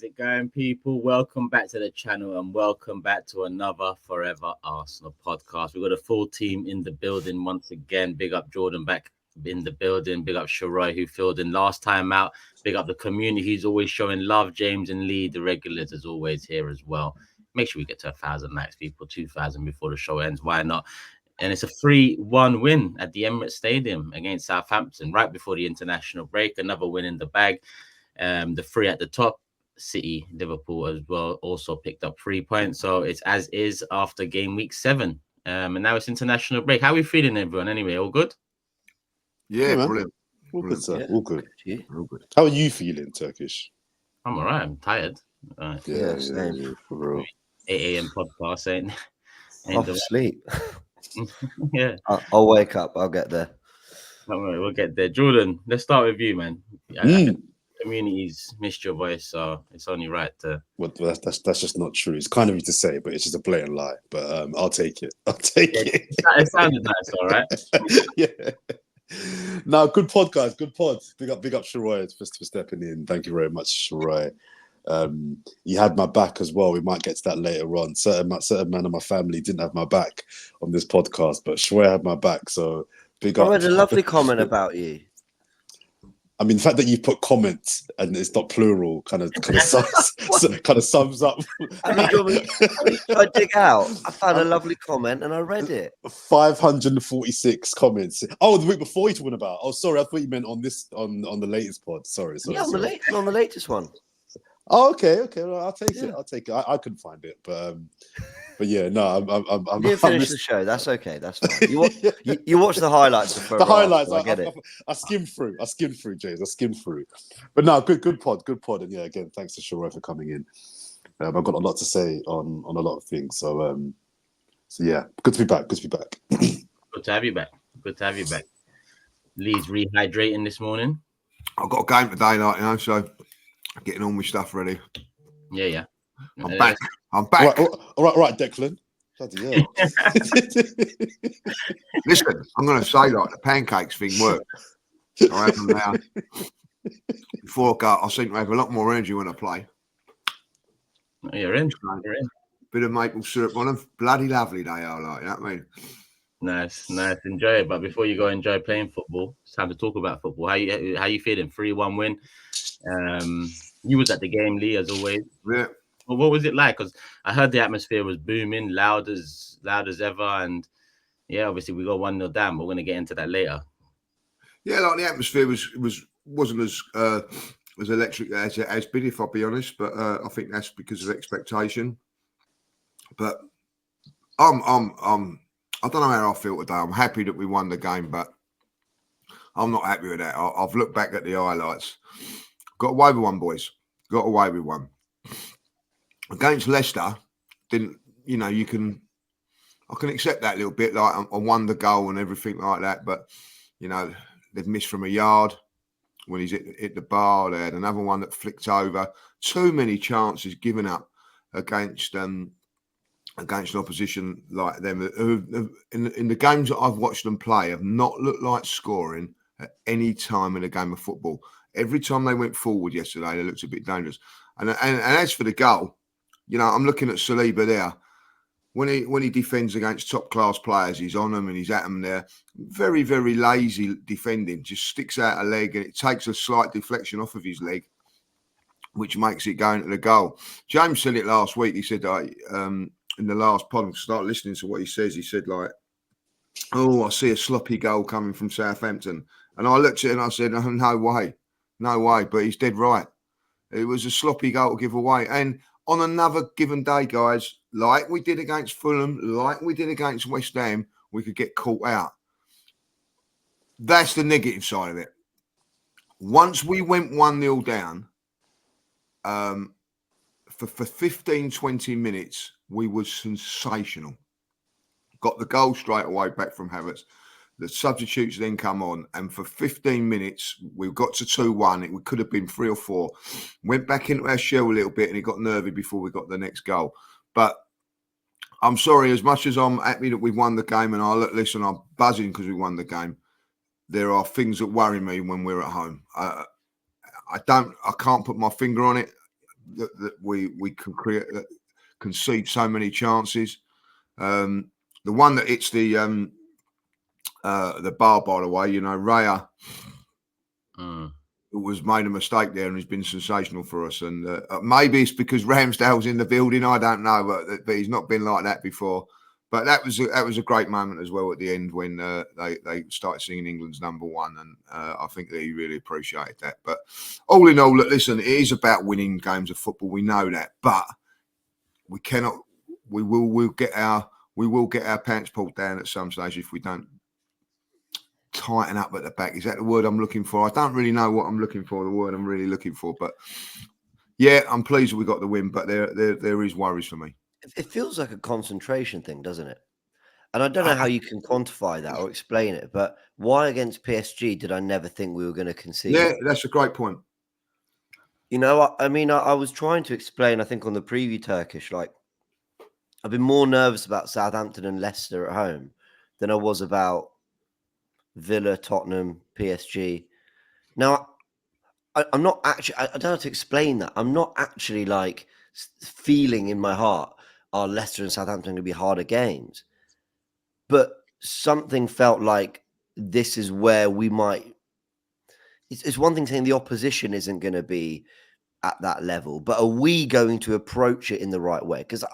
How's it going, people? Welcome back to the channel and welcome back to another Fourever Arsenal podcast. We've got a full team in the building once again. Big up Jordan back in the building. Big up Sharoy, who filled in last time out. Big up the community who's always showing love. James and Lee, the regulars, as always, here as well. Make sure we get to 1,000 likes, people. 2,000 before the show ends. Why not? And it's a 3-1 win at the Emirates Stadium against Southampton right before the international break. Another win in the bag. The 3 at the top. City, Liverpool as well also picked up 3 points. So it's as is after game week 7. And now it's international break. How are we feeling, everyone? Anyway, all good? Yeah, brilliant. All good, sir. Yeah. All good. Yeah. All good. How are you feeling, Turkish? I'm all right. I'm tired. Yeah, for real. 8 a.m. podcast ain't Off sleep. Yeah. I'll wake up. I'll get there. Don't worry, we'll get there. Jordan, let's start with you, man. Community's missed your voice, so it's only right to. Well, that's just not true. It's kind of you to say, but it's just a blatant lie. But I'll take it. It. It sounded nice, all right. Yeah. No, good podcast. Good pod. Big up, Sharoy, for stepping in. Thank you very much, Sharoy. You had my back as well. We might get to that later on. Certain man of my family didn't have my back on this podcast, but Sharoy had my back. So big up. I read a lovely comment about you. I mean, the fact that you put comments and it's not plural kind of sums up. I mean, I dig out. I found a lovely comment and I read it. 546 comments. Oh, the week before you're talking about. Oh, sorry, I thought you meant on the latest pod. Sorry. Yeah, on the latest one. Oh, okay. Well, I'll take it. I couldn't find it, but yeah, no, I'm. You didn't finish the show. That's okay. That's fine. You watch the highlights of the highlights. I get it. I skimmed through, James. I skimmed through, but no, good pod, and yeah, again, thanks to Sharoy for coming in. I've got a lot to say on a lot of things, so yeah, good to be back. Good to have you back. Lee's rehydrating this morning. I've got a game today, so getting all my stuff ready. Yeah. I'm back. All right, Declan. Bloody hell. Listen, I'm going to say, the pancakes thing worked. I have them now. Before I go, I seem to have a lot more energy when I play. You're in. Bit of maple syrup on them. Bloody lovely they are, you know what I mean? Nice. Enjoy it. But before you go enjoy playing football, it's time to talk about football. How you feeling? 3-1 win. You was at the game, Lee, as always. Yeah. Well, what was it like? Because I heard the atmosphere was booming, loud as ever, and yeah, obviously we got 1-0 down, but we're gonna get into that later. Yeah, the atmosphere wasn't as electric as it has been, if I'll be honest. But I think that's because of expectation. But I don't know how I feel today. I'm happy that we won the game, but I'm not happy with that. I've looked back at the highlights. Got away with one, boys. Got away with one. Against Leicester, I can accept that a little bit. Like I won the goal and everything like that, but they've missed from a yard when he's hit the bar. They had another one that flicked over. Too many chances given up against an opposition like them. Who in the games that I've watched them play, have not looked like scoring at any time in a game of football. Every time they went forward yesterday, they looked a bit dangerous. And as for the goal, I'm looking at Saliba there. When he defends against top class players, he's on them and he's at them there. Very, very lazy defending. Just sticks out a leg and it takes a slight deflection off of his leg, which makes it go into the goal. James said it last week. He said in the last pod, start listening to what he says. He said I see a sloppy goal coming from Southampton. And I looked at it and I said, oh, no way. But he's dead right. It was a sloppy goal to give away. And on another given day, guys, like we did against Fulham, like we did against West Ham, we could get caught out. That's the negative side of it. Once we went 1-0 down, for 15, 20 minutes, we were sensational. Got the goal straight away back from Havertz. The substitutes then come on, and for 15 minutes, we got to 2-1. It could have been 3 or 4. Went back into our shell a little bit, and it got nervy before we got the next goal. But I'm sorry, as much as I'm happy that we won the game, and I'm buzzing because we won the game, there are things that worry me when we're at home. I can't put my finger on it, that we can concede so many chances. The one that it's the bar, by the way, Raya was made a mistake there and has been sensational for us. And maybe it's because Ramsdale's in the building. I don't know, but he's not been like that before. But that was a great moment as well at the end when they started singing England's number one, and I think that he really appreciated that. But all in all, listen, it is about winning games of football. We know that, but we cannot. We will get our pants pulled down at some stage if we don't tighten up at the back. Is that the word I'm looking for? I don't really know what I'm looking for. The word I'm really looking for, but yeah, I'm pleased we got the win. But there is worries for me. It feels like a concentration thing, doesn't it? And I don't know how you can quantify that or explain it, but why against PSG did I never think we were going to concede? Yeah, that's a great point. I was trying to explain, I think on the preview Turkish, like I've been more nervous about Southampton and Leicester at home than I was about Villa, Tottenham, PSG. Now, I'm not actually, I don't know how to explain that. I'm not actually like feeling in my heart, Leicester and Southampton are going to be harder games. But something felt like this is where we might. It's one thing saying the opposition isn't going to be at that level, but are we going to approach it in the right way? Because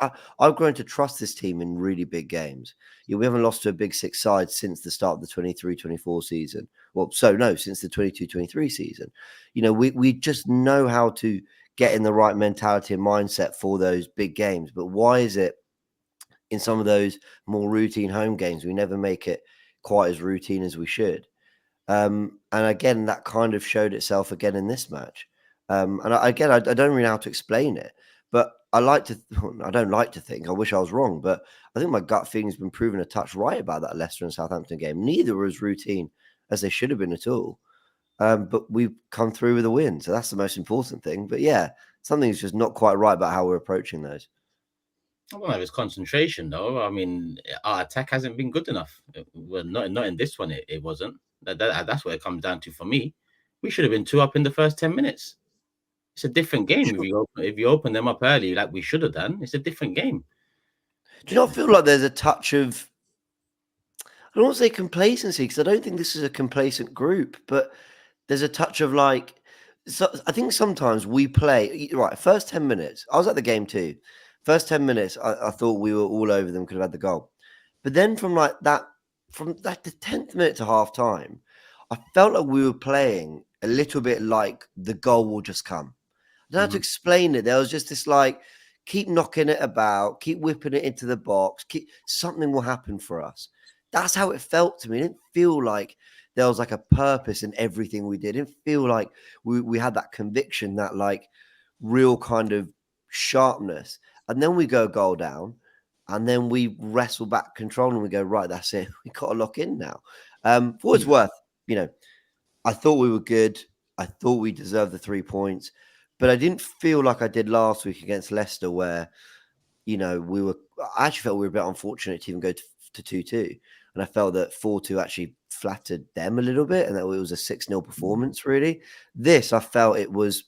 I've grown to trust this team in really big games. We haven't lost to a Big Six side since the start of the 23-24 season. Since the 22-23 season. We just know how to get in the right mentality and mindset for those big games. But why is it in some of those more routine home games, we never make it quite as routine as we should? And again, that kind of showed itself again in this match. I don't really know how to explain it, but I don't like to think, I wish I was wrong, but I think my gut feeling has been proven a touch right about that Leicester and Southampton game. Neither were as routine as they should have been at all. But we've come through with a win. So that's the most important thing. But yeah, something's just not quite right about how we're approaching those. I don't know if it's concentration, though. I mean, our attack hasn't been good enough. Well, not in this one, it wasn't. That's what it comes down to for me. We should have been 2 up in the first 10 minutes. It's a different game. If you open them up early, like we should have done, it's a different game. Do you not feel like there's a touch of, I don't want to say complacency, because I don't think this is a complacent group, but there's a touch of like, so I think sometimes we play, right, first 10 minutes, I was at the game too. First 10 minutes, I thought we were all over them, could have had the goal. But then from the 10th minute to half time, I felt like we were playing a little bit like the goal will just come. I don't know how to explain it. There was just this like, keep knocking it about, keep whipping it into the box, something will happen for us. That's how it felt to me. It didn't feel like there was like a purpose in everything we did. It didn't feel like we had that conviction, that like real kind of sharpness. And then we go goal down, and then we wrestle back control, and we go, right, that's it. We got to lock in now. For what it's worth, I thought we were good. I thought we deserved the 3 points. But I didn't feel like I did last week against Leicester, where, I actually felt we were a bit unfortunate to even go to 2-2. And I felt that 4-2 actually flattered them a little bit, and that it was a 6-0 performance, really. This, I felt it was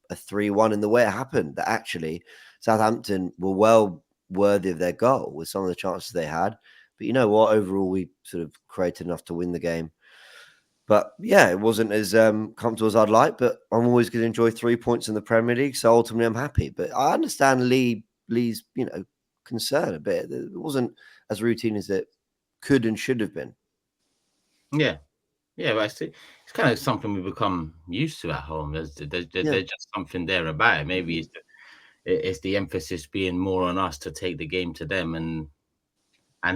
a 3-1 in the way it happened, that actually Southampton were well worthy of their goal with some of the chances they had. But you know what? Overall, we sort of created enough to win the game. But yeah, it wasn't as comfortable as I'd like, but I'm always going to enjoy 3 points in the Premier League. So ultimately, I'm happy. But I understand Lee's, concern a bit. It wasn't as routine as it could and should have been. Yeah. Yeah, but I see it's kind of something we become used to at home. There's just something there about it. Maybe it's the emphasis being more on us to take the game to them, and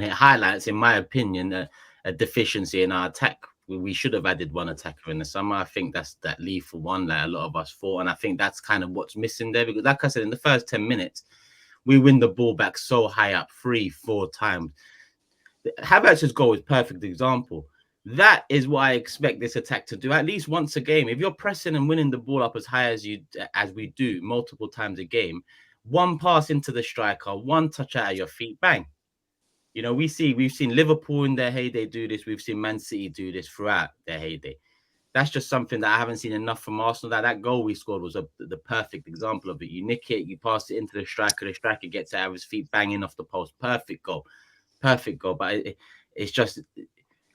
it highlights, in my opinion, a deficiency in our attack. We should have added one attacker in the summer. I think that's that lethal one that a lot of us thought, and I think that's kind of what's missing there. Because, like I said, in the first 10 minutes, we win the ball back so high up 3-4 times. Havertz's goal is a perfect example. That is what I expect this attack to do at least once a game. If you're pressing and winning the ball up as high as we do multiple times a game, one pass into the striker, one touch out of your feet, bang. We've seen Liverpool in their heyday do this. We've seen Man City do this throughout their heyday. that's just something that I haven't seen enough from Arsenal. That goal we scored was the perfect example of it. You nick it, you pass it into the striker gets out of his feet, banging off the post. Perfect goal. But it's just,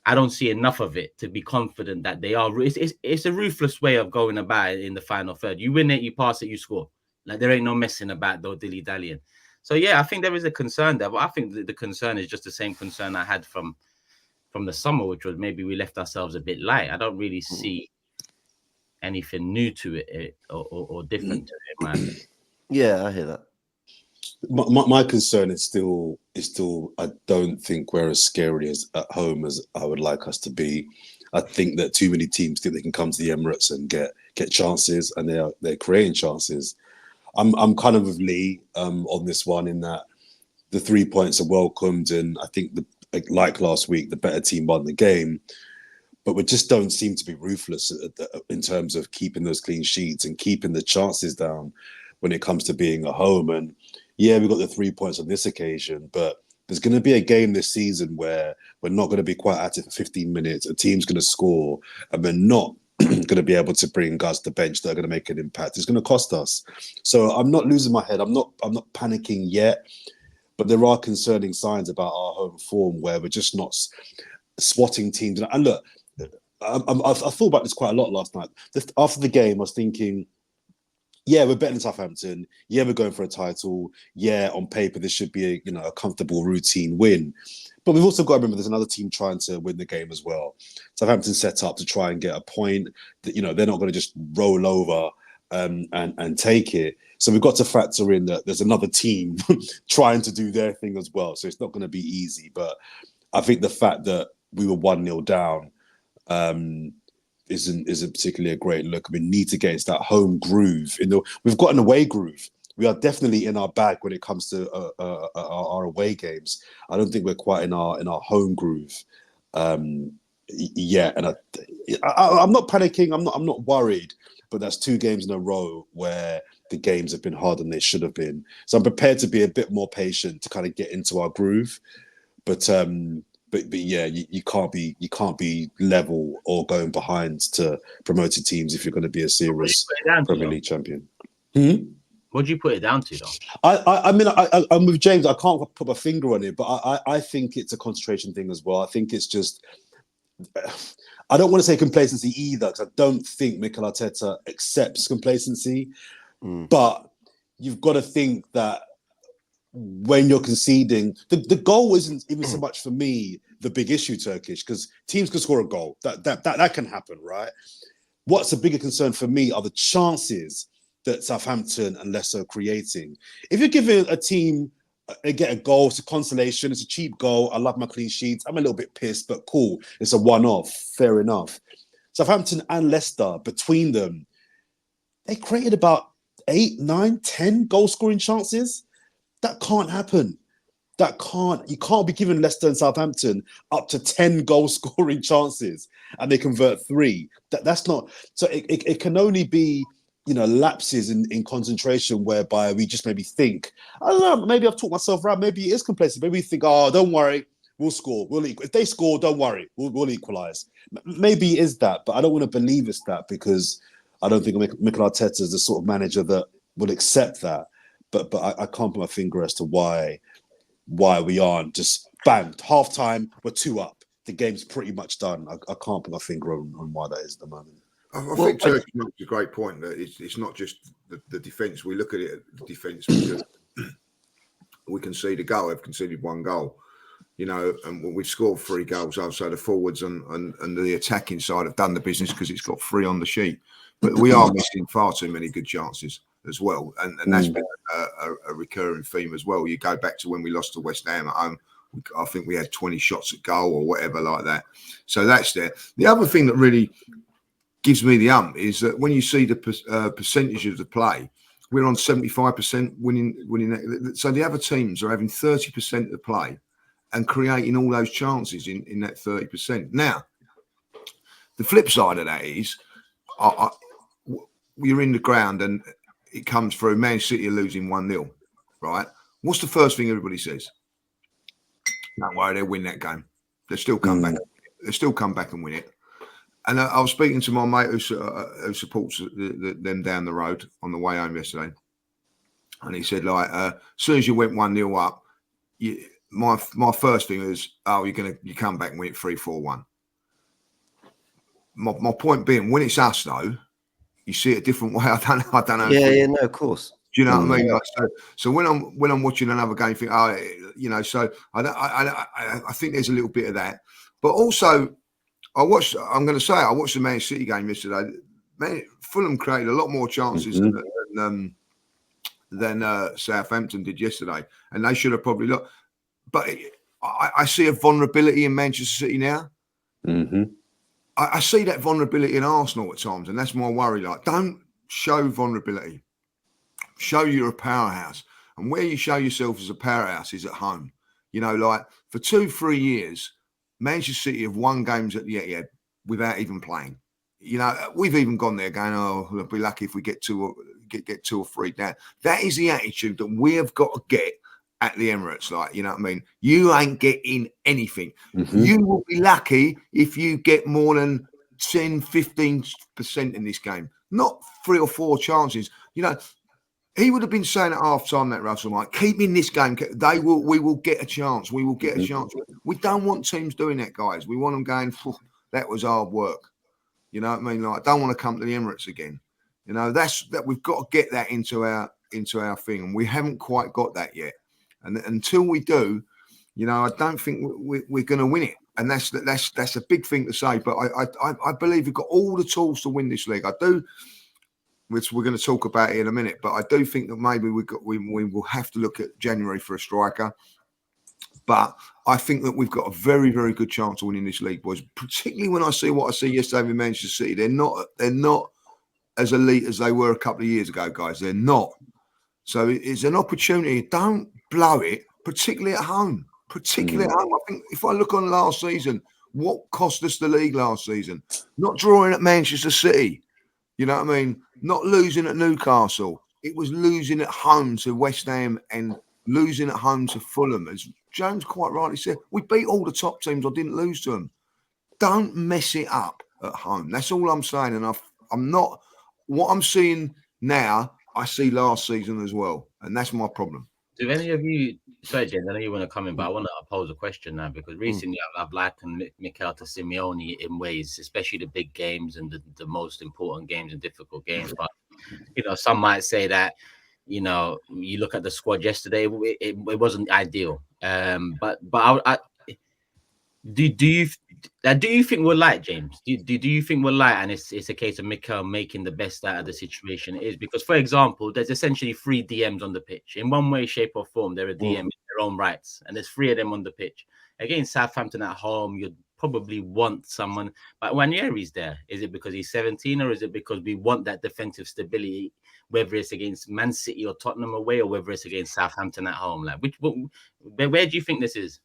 I don't see enough of it to be confident that they are. It's a ruthless way of going about it in the final third. You win it, you pass it, you score. Like, there ain't no messing about, though, dilly-dallying. So, yeah, I think there is a concern there. But I think the concern is just the same concern I had from the summer, which was maybe we left ourselves a bit light. I don't really see anything new to it or different to it, man. Yeah, I hear that. My concern is still I don't think we're as scary as at home as I would like us to be. I think that too many teams think they can come to the Emirates and get chances, and they're creating chances. I'm kind of with Lee on this one, in that the 3 points are welcomed, and I think like last week, the better team won the game. But we just don't seem to be ruthless in terms of keeping those clean sheets and keeping the chances down when it comes to being at home. And yeah, we got the 3 points on this occasion, but there's going to be a game this season where we're not going to be quite active for 15 minutes. A team's going to score, and we're not going to be able to bring guys to the bench that are going to make an impact. It's going to cost us. So I'm not losing my head. I'm not panicking yet. But there are concerning signs about our home form where we're just not swatting teams. And look, I thought about this quite a lot last night. After the game, I was thinking, yeah, we're better than Southampton. Yeah, we're going for a title. Yeah, on paper, this should be a comfortable routine win. But we've also got to remember there's another team trying to win the game as well. Southampton set up to try and get a point. That they're not going to just roll over and take it. So we've got to factor in that there's another team trying to do their thing as well. So it's not going to be easy. But I think the fact that we were 1-0 down isn't particularly a great look. We need to get into that home groove. We've got an away groove. We are definitely in our bag when it comes to our away games. I don't think we're quite in our home groove yet. And I'm not panicking. I'm not worried. But that's 2 games in a row where the games have been harder than they should have been. So I'm prepared to be a bit more patient to kind of get into our groove. But yeah, you can't be level or going behind to promoted teams if you're going to be a serious Premier League champion. What do you put it down to, though? I mean, I'm with James. I can't put my finger on it, but I think it's a concentration thing as well. I think it's just, I don't want to say complacency either, because I don't think Mikel Arteta accepts complacency. But you've got to think that when you're conceding, the goal isn't even so much for me the big issue, Turkish, because teams can score a goal. That can happen, right? What's a bigger concern for me are the chances that Southampton and Leicester are creating. If you're giving a team get a goal, it's a consolation, it's a cheap goal. I love my clean sheets. I'm a little bit pissed, but cool. It's a one-off. Fair enough. Southampton and Leicester, between them, they created about 8, 9, 10 goal-scoring chances. That can't happen. You can't be giving Leicester and Southampton up to 10 goal-scoring chances and they convert 3. That's not. So it can only be, lapses in concentration whereby we just maybe think, I don't know, maybe I've talked myself around. Maybe it is complacent. Maybe we think, oh, don't worry, we'll score. We'll equal. If they score, don't worry, we'll equalise. Maybe it is that, but I don't want to believe it's that because I don't think Mikel Arteta is the sort of manager that will accept that. But I can't put my finger as to why we aren't just bang, half time, we're 2 up. The game's pretty much done. I can't put my finger on why that is at the moment. I think Turkey makes a great point that it's not just the defence. We look at it at the defence because we concede a goal. They've conceded 1 goal, and we've scored 3 goals. So the forwards and the attacking side have done the business because it's got 3 on the sheet. But we are missing far too many good chances as well. And that's been a recurring theme as well. You go back to when we lost to West Ham at home, I think we had 20 shots at goal or whatever like that. So that's there. The other thing that really gives me the is that when you see the percentage of the play, we're on 75% winning. So the other teams are having 30% of the play and creating all those chances in that 30%. Now, the flip side of that is you're in the ground and it comes through. Man City are losing 1-0, right? What's the first thing everybody says? Don't worry, they'll win that game. They'll still come back. They'll still come back and win it. And I was speaking to my mate who supports them down the road on the way home yesterday, and he said, like, as soon as you went 1-0 up, my first thing is, you come back and win it 3-4-1. My point being, when it's us though, you see it a different way. I don't know. Yeah, no, of course. Do you know what I mean? Like, so when I'm watching another game, I think, so I think there's a little bit of that, but also I watched the Man City game yesterday. Man, Fulham created a lot more chances than Southampton did yesterday, and they should have probably looked. But I see a vulnerability in Manchester City now. Mm-hmm. I see that vulnerability in Arsenal at times, and that's my worry. Like, don't show vulnerability. Show you're a powerhouse. And where you show yourself as a powerhouse is at home. Like for 2-3 years, Manchester City have won games at the Etihad without even playing. We've even gone there going, we'll be lucky if we get 2 or 3 down. That is the attitude that we have got to get at the Emirates. Like, you know what I mean? You ain't getting anything. Mm-hmm. You will be lucky if you get more than 10, 15% in this game. Not 3 or 4 chances. He would have been saying at half time, that Russell, like, keep in this game. We will get a chance. We will get a chance. We don't want teams doing that, guys. We want them going, that was hard work. You know what I mean? Like, I don't want to come to the Emirates again. That's that we've got to get that into our thing. And we haven't quite got that yet. And until we do, I don't think we're going to win it. And that's a big thing to say. But I believe we've got all the tools to win this league. I do. Which we're going to talk about it in a minute, but I do think that maybe we will have to look at January for a striker. But I think that we've got a very, very good chance of winning this league, boys. Particularly when I see what I see yesterday with Manchester City, they're not as elite as they were a couple of years ago, guys. They're not. So it's an opportunity. Don't blow it, particularly at home. Particularly at home. I think if I look on last season, what cost us the league last season? Not drawing at Manchester City. You know what I mean? Not losing at Newcastle. It was losing at home to West Ham and losing at home to Fulham. As James quite rightly said, we beat all the top teams. I didn't lose to them. Don't mess it up at home. That's all I'm saying. And I'm not. What I'm seeing now, I see last season as well. And that's my problem. Do any of you, sorry, James, I know you want to come in, but I want to pose a question now because recently I've likened Mikel to Simeone in ways, especially the big games and the most important games and difficult games. But, some might say that, you look at the squad yesterday, it wasn't ideal. But do you think we're light, James? Do you think we're light and it's a case of Mikel making the best out of the situation it is? Because, for example, there's essentially 3 DMs on the pitch. In one way, shape or form, they're a DM in their own rights. And there's 3 of them on the pitch. Against Southampton at home, you'd probably want someone. But Ranieri's there. Is it because he's 17 or is it because we want that defensive stability, whether it's against Man City or Tottenham away or whether it's against Southampton at home? Like, where do you think this is?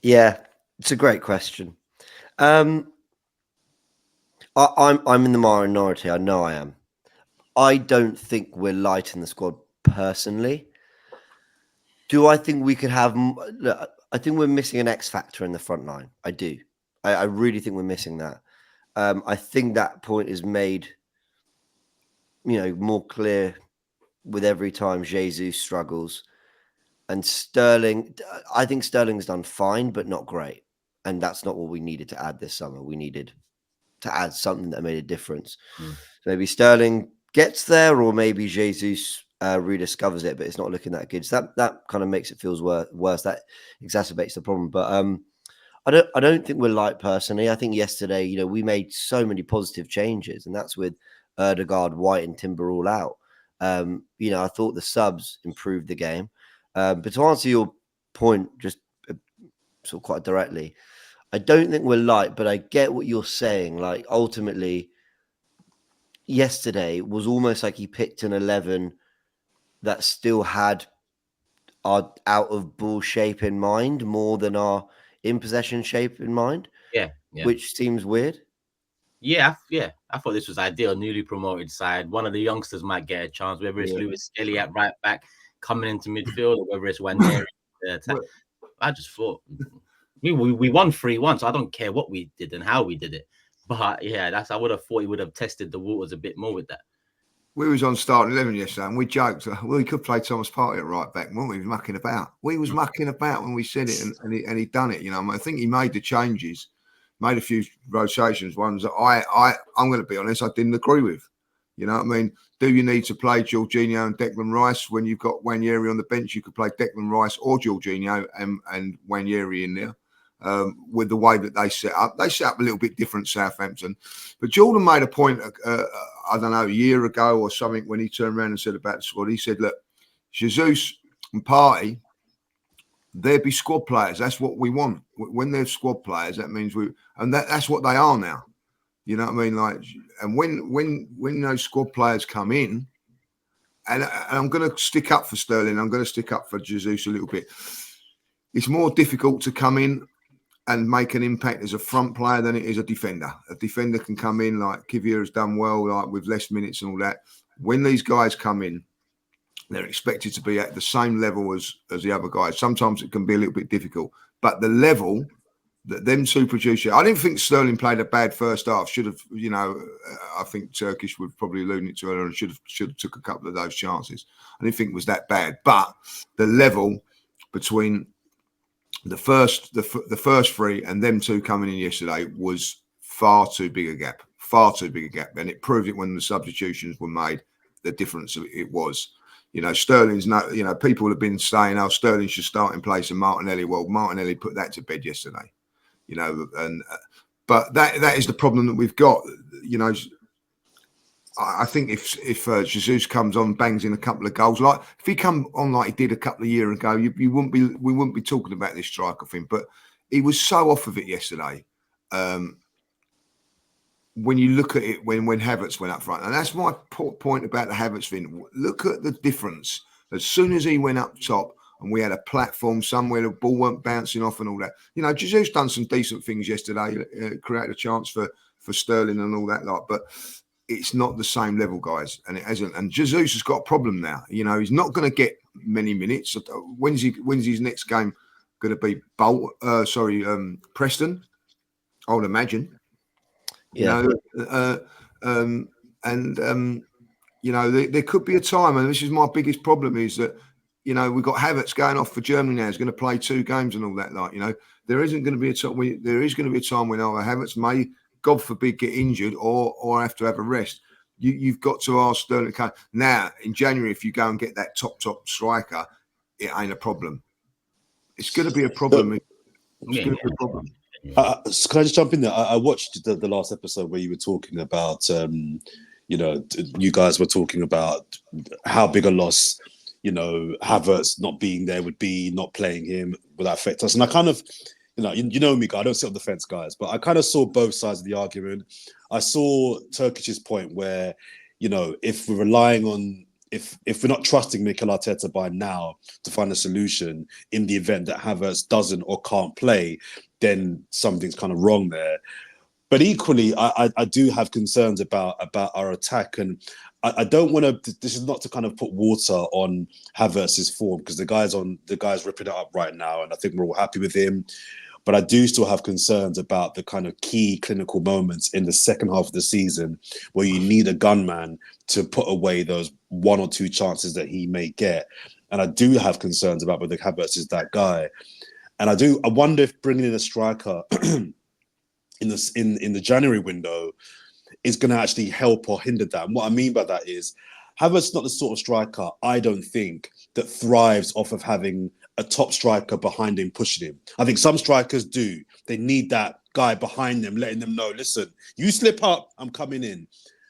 Yeah. It's a great question. I'm in the minority. I know I am. I don't think we're light in the squad personally. Do I think we could have? Look, I think we're missing an X factor in the front line. I do. I really think we're missing that. I think that point is made, more clear with every time Jesus struggles, and Sterling. I think Sterling's done fine, but not great. And that's not what we needed to add this summer. We needed to add something that made a difference. So maybe Sterling gets there, or maybe Jesus rediscovers it, but it's not looking that good. So that kind of makes it feel worse. That exacerbates the problem. But I don't think we're light personally. I think yesterday, we made so many positive changes, and that's with Ødegaard, White, and Timber all out. I thought the subs improved the game. But to answer your point, just sort of quite directly, I don't think we're light, but I get what you're saying. Like, ultimately, yesterday was almost like he picked an 11 that still had our out of ball shape in mind more than our in possession shape in mind. Yeah. Which seems weird. Yeah. I thought this was ideal. Newly promoted side. One of the youngsters might get a chance, whether it's Lewis Skelly at right back coming into midfield, or whether it's Ranieri. I just thought we won 3-1, so I don't care what we did and how we did it. But yeah, I would have thought he would have tested the waters a bit more with that. We was on starting 11 yesterday and we joked, well, he could play Thomas Partey at right back. Well, he was mucking about. We was mucking about when we said it and he done it. You know, I think he made the changes, made a few rotations, ones that I'm going to be honest, I didn't agree with. You know what I mean? Do you need to play Jorginho and Declan Rice when you've got Nwaneri on the bench? You could play Declan Rice or Jorginho and Nwaneri in there. With the way that they set up a little bit different, Southampton. But Jordan made a point, I don't know, a year ago or something, when he turned around and said about the squad. He said, look, Jesus and Partey, they'd be squad players. That's what we want. When they're squad players, that means that's what they are now. You know what I mean? Like, and when those squad players come in, and I'm going to stick up for Sterling, I'm going to stick up for Jesus a little bit. It's more difficult to come in and make an impact as a front player than it is a defender. A defender can come in, like Kivior has done well, like with less minutes and all that. When these guys come in, they're expected to be at the same level as the other guys. Sometimes it can be a little bit difficult, but the level that them two produce. I didn't think Sterling played a bad first half. Should have, you know, I think Turkish would probably alluding to earlier and should have took a couple of those chances. I didn't think it was that bad, but the level between the first three and them two coming in yesterday was far too big a gap, and it proved it when the substitutions were made, the difference it was. You know, Sterling's not, you know, people have been saying, oh, Sterling should start in place of Martinelli. Well, Martinelli put that to bed yesterday, you know, and but that is the problem that we've got. You know, I think if Jesus comes on, bangs in a couple of goals, like if he come on like he did a couple of years ago, we wouldn't be talking about this striker thing. But he was so off of it yesterday. When you look at it, when Havertz went up front, and that's my point about the Havertz thing. Look at the difference. As soon as he went up top, and we had a platform somewhere, the ball weren't bouncing off and all that. You know, Jesus done some decent things yesterday, created a chance for Sterling and all that lot, but it's not the same level, guys, and it hasn't. And Jesus has got a problem now. You know, he's not going to get many minutes. When's his next game going to be? Preston, I would imagine. Yeah. You know, you know, there could be a time, and this is my biggest problem, is that, you know, we've got Havertz going off for Germany now. He's going to play 2 games and all that. Like, you know, there is going to be a time when either Havertz may, God forbid, get injured or have to have a rest. You've got to ask Sterling. Now, in January, if you go and get that top striker, it ain't a problem. It's going to be a problem. It's going to be a problem. So can I just jump in there? I watched the last episode where you were talking about, you know, you guys were talking about how big a loss, you know, Havertz not being there would be, not playing him would that affect us. And I kind of, you know me, guys, I don't sit on the fence, guys, but I kind of saw both sides of the argument. I saw Turkish's point where, you know, if we're relying on, if we're not trusting Mikel Arteta by now to find a solution in the event that Havertz doesn't or can't play, then something's kind of wrong there. But equally, I do have concerns about our attack, and I don't want to. This is not to kind of put water on Havertz's form, because the guy's ripping it up right now, and I think we're all happy with him. But I do still have concerns about the kind of key clinical moments in the second half of the season where you need a gunman to put away those 1 or 2 chances that he may get. And I do have concerns about whether Havertz is that guy. And I wonder if bringing in a striker in the January window is going to actually help or hinder that. And what I mean by that is Havertz is not the sort of striker, I don't think, that thrives off of having a top striker behind him pushing him. I think some strikers do. They need that guy behind them, letting them know, listen, you slip up, I'm coming in.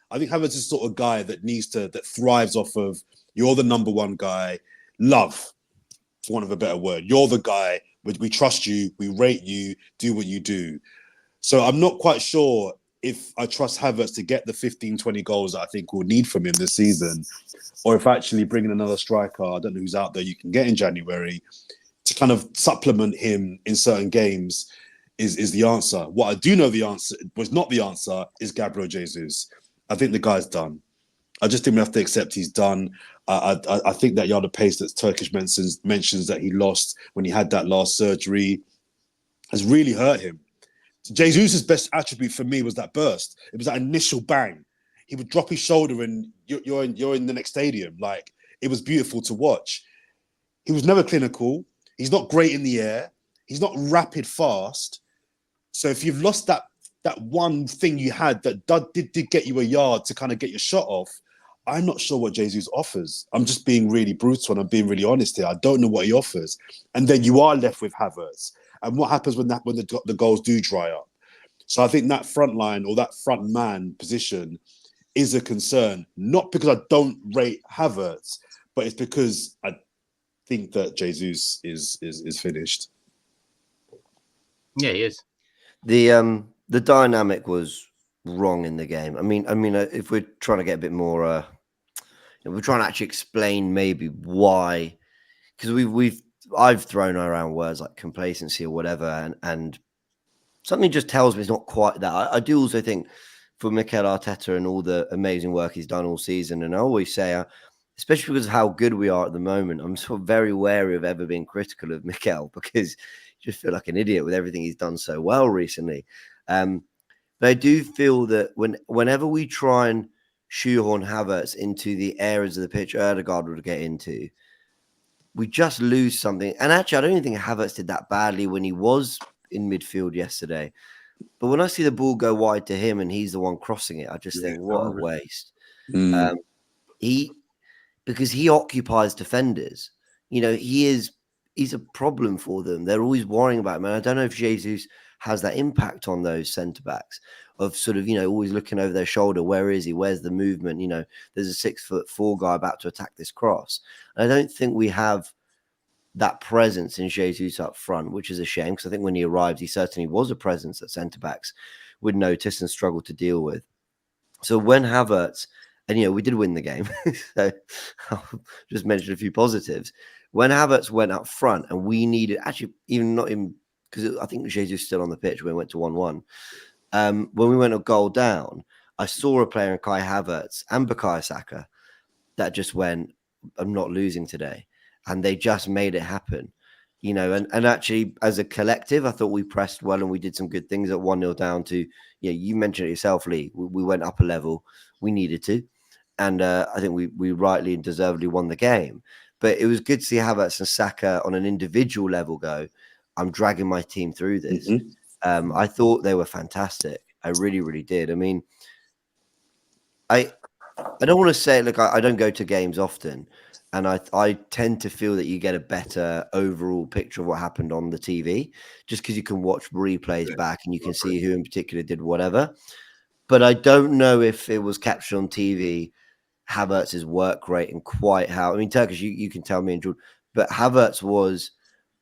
I think Havertz is the sort of guy that thrives off of, you're the number one guy, love, for want of a better word. You're the guy, we trust you, we rate you, do what you do. So I'm not quite sure if I trust Havertz to get the 15, 20 goals that I think we'll need from him this season, or if actually bringing another striker, I don't know who's out there you can get in January, to kind of supplement him in certain games is the answer. What I do know the answer was not the answer is Gabriel Jesus. I think the guy's done. I just think we have to accept he's done. I think that yard of pace that Turkish mentions that he lost when he had that last surgery has really hurt him. Jesus' best attribute for me was that burst. It was that initial bang. He would drop his shoulder and you're in the next stadium. Like, it was beautiful to watch. He was never clinical. He's not great in the air. He's not rapid fast. So if you've lost that one thing you had that did get you a yard to kind of get your shot off, I'm not sure what Jesus offers. I'm just being really brutal and I'm being really honest here. I don't know what he offers. And then you are left with Havertz. And what happens when the goals do dry up? So I think that front line or that front man position is a concern. Not because I don't rate Havertz, but it's because I think that Jesus is finished. Yeah, he is. The dynamic was wrong in the game. I mean, if we're trying to get a bit more, we're trying to actually explain maybe why, because I've thrown around words like complacency or whatever, and something just tells me it's not quite that. I do also think for Mikel Arteta and all the amazing work he's done all season, and I always say, especially because of how good we are at the moment, I'm sort of very wary of ever being critical of Mikel because you just feel like an idiot with everything he's done so well recently. But I do feel that whenever we try and shoehorn Havertz into the areas of the pitch Ødegaard would get into, we just lose something. And actually, I don't even think Havertz did that badly when he was in midfield yesterday. But when I see the ball go wide to him and he's the one crossing it, I just think, what a waste. Because he occupies defenders. You know, he's a problem for them. They're always worrying about him. And I don't know if Jesus has that impact on those centre-backs of sort of, always looking over their shoulder. Where is he? Where's the movement? There's a 6'4" guy about to attack this cross. And I don't think we have that presence in Jesus up front, which is a shame because I think when he arrived, he certainly was a presence that centre-backs would notice and struggle to deal with. So when Havertz, and we did win the game, so I'll just mention a few positives. When Havertz went up front and we needed, actually, even not in, because I think Jesus still on the pitch when we went to 1-1. When we went a goal down, I saw a player in Kai Havertz and Bukayo Saka that just went, I'm not losing today. And they just made it happen, and actually as a collective, I thought we pressed well and we did some good things at 1-0 down to, you mentioned it yourself, Lee. We went up a level. We needed to. And I think we rightly and deservedly won the game. But it was good to see Havertz and Saka on an individual level go, I'm dragging my team through this. Mm-hmm. I thought they were fantastic. I really, really did. I mean, I don't want to say, look, I don't go to games often. And I tend to feel that you get a better overall picture of what happened on the TV, just because you can watch replays back and you can see who in particular did whatever. But I don't know if it was captured on TV, Havertz's work rate and quite how. I mean, Turkish, you can tell me and Jordan, but Havertz was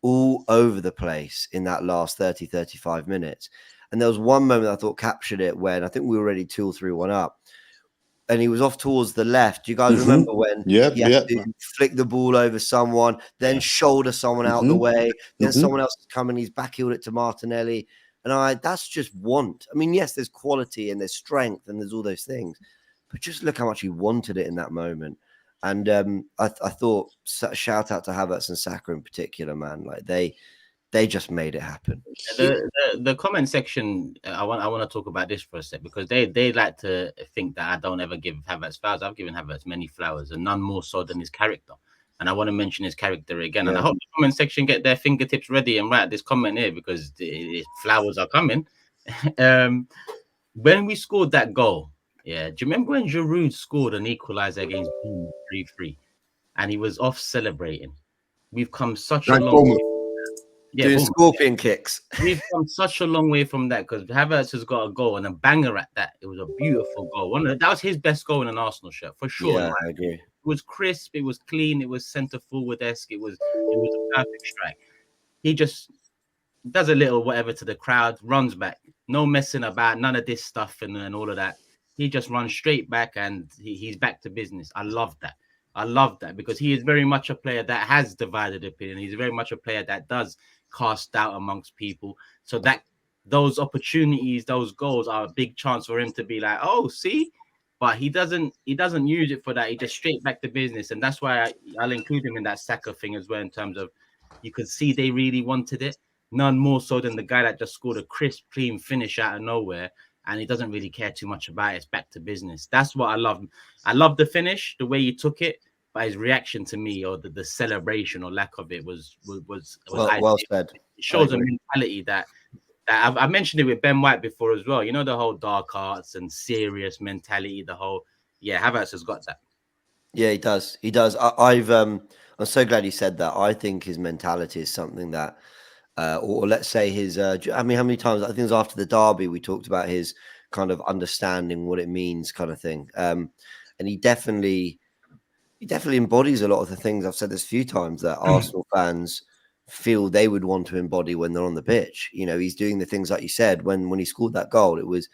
all over the place in that last 30, 35 minutes. And there was one moment I thought captured it when I think we were already 2 or 3-1 up. And he was off towards the left. Do you guys remember when he had to flick the ball over someone, then shoulder someone out the way, then someone else is coming, he's backheeled it to Martinelli. And that's just want. I mean, yes, there's quality and there's strength and there's all those things. But just look how much he wanted it in that moment. And I thought, shout out to Havertz and Saka in particular, man. Like they just made it happen. The comment section, I want to talk about this for a sec because they like to think that I don't ever give Havertz flowers. I've given Havertz many flowers and none more so than his character. And I want to mention his character again. Yeah. And I hope the comment section get their fingertips ready and write this comment here because the flowers are coming. When we scored that goal, do you remember when Giroud scored an equalizer against 3-3 and he was off celebrating? We've come such a long way. Yeah, doing scorpion kicks. We've come such a long way from that because Havertz has got a goal and a banger at that. It was a beautiful goal. That was his best goal in an Arsenal shirt for sure. Yeah, I agree. It was crisp. It was clean. It was centre forward-esque. It was a perfect strike. He just does a little whatever to the crowd, runs back. No messing about. None of this stuff and all of that. He just runs straight back and he's back to business. I love that. I love that because he is very much a player that has divided opinion. He's very much a player that does cast doubt amongst people. So that those opportunities, those goals are a big chance for him to be like, oh, see? But he doesn't use it for that. He just straight back to business. And that's why I'll include him in that Saka thing as well in terms of you could see they really wanted it. none more so than the guy that just scored a crisp, clean finish out of nowhere, and he doesn't really care too much about it. It's back to business. That's what I love. I love the finish, the way he took it, but his reaction to me, or the celebration or lack of it, was well said. It shows a mentality that I mentioned it with Ben White before as well. You know, the whole dark arts and serious mentality, Havertz has got that. Yeah, he does. He does. I'm so glad you said that. I think his mentality is something that, or let's say his, how many times, I think it was after the derby, we talked about his kind of understanding what it means kind of thing. And he definitely embodies a lot of the things I've said this a few times that Arsenal fans feel they would want to embody when they're on the pitch. You know, he's doing the things like you said, when he scored that goal, it was,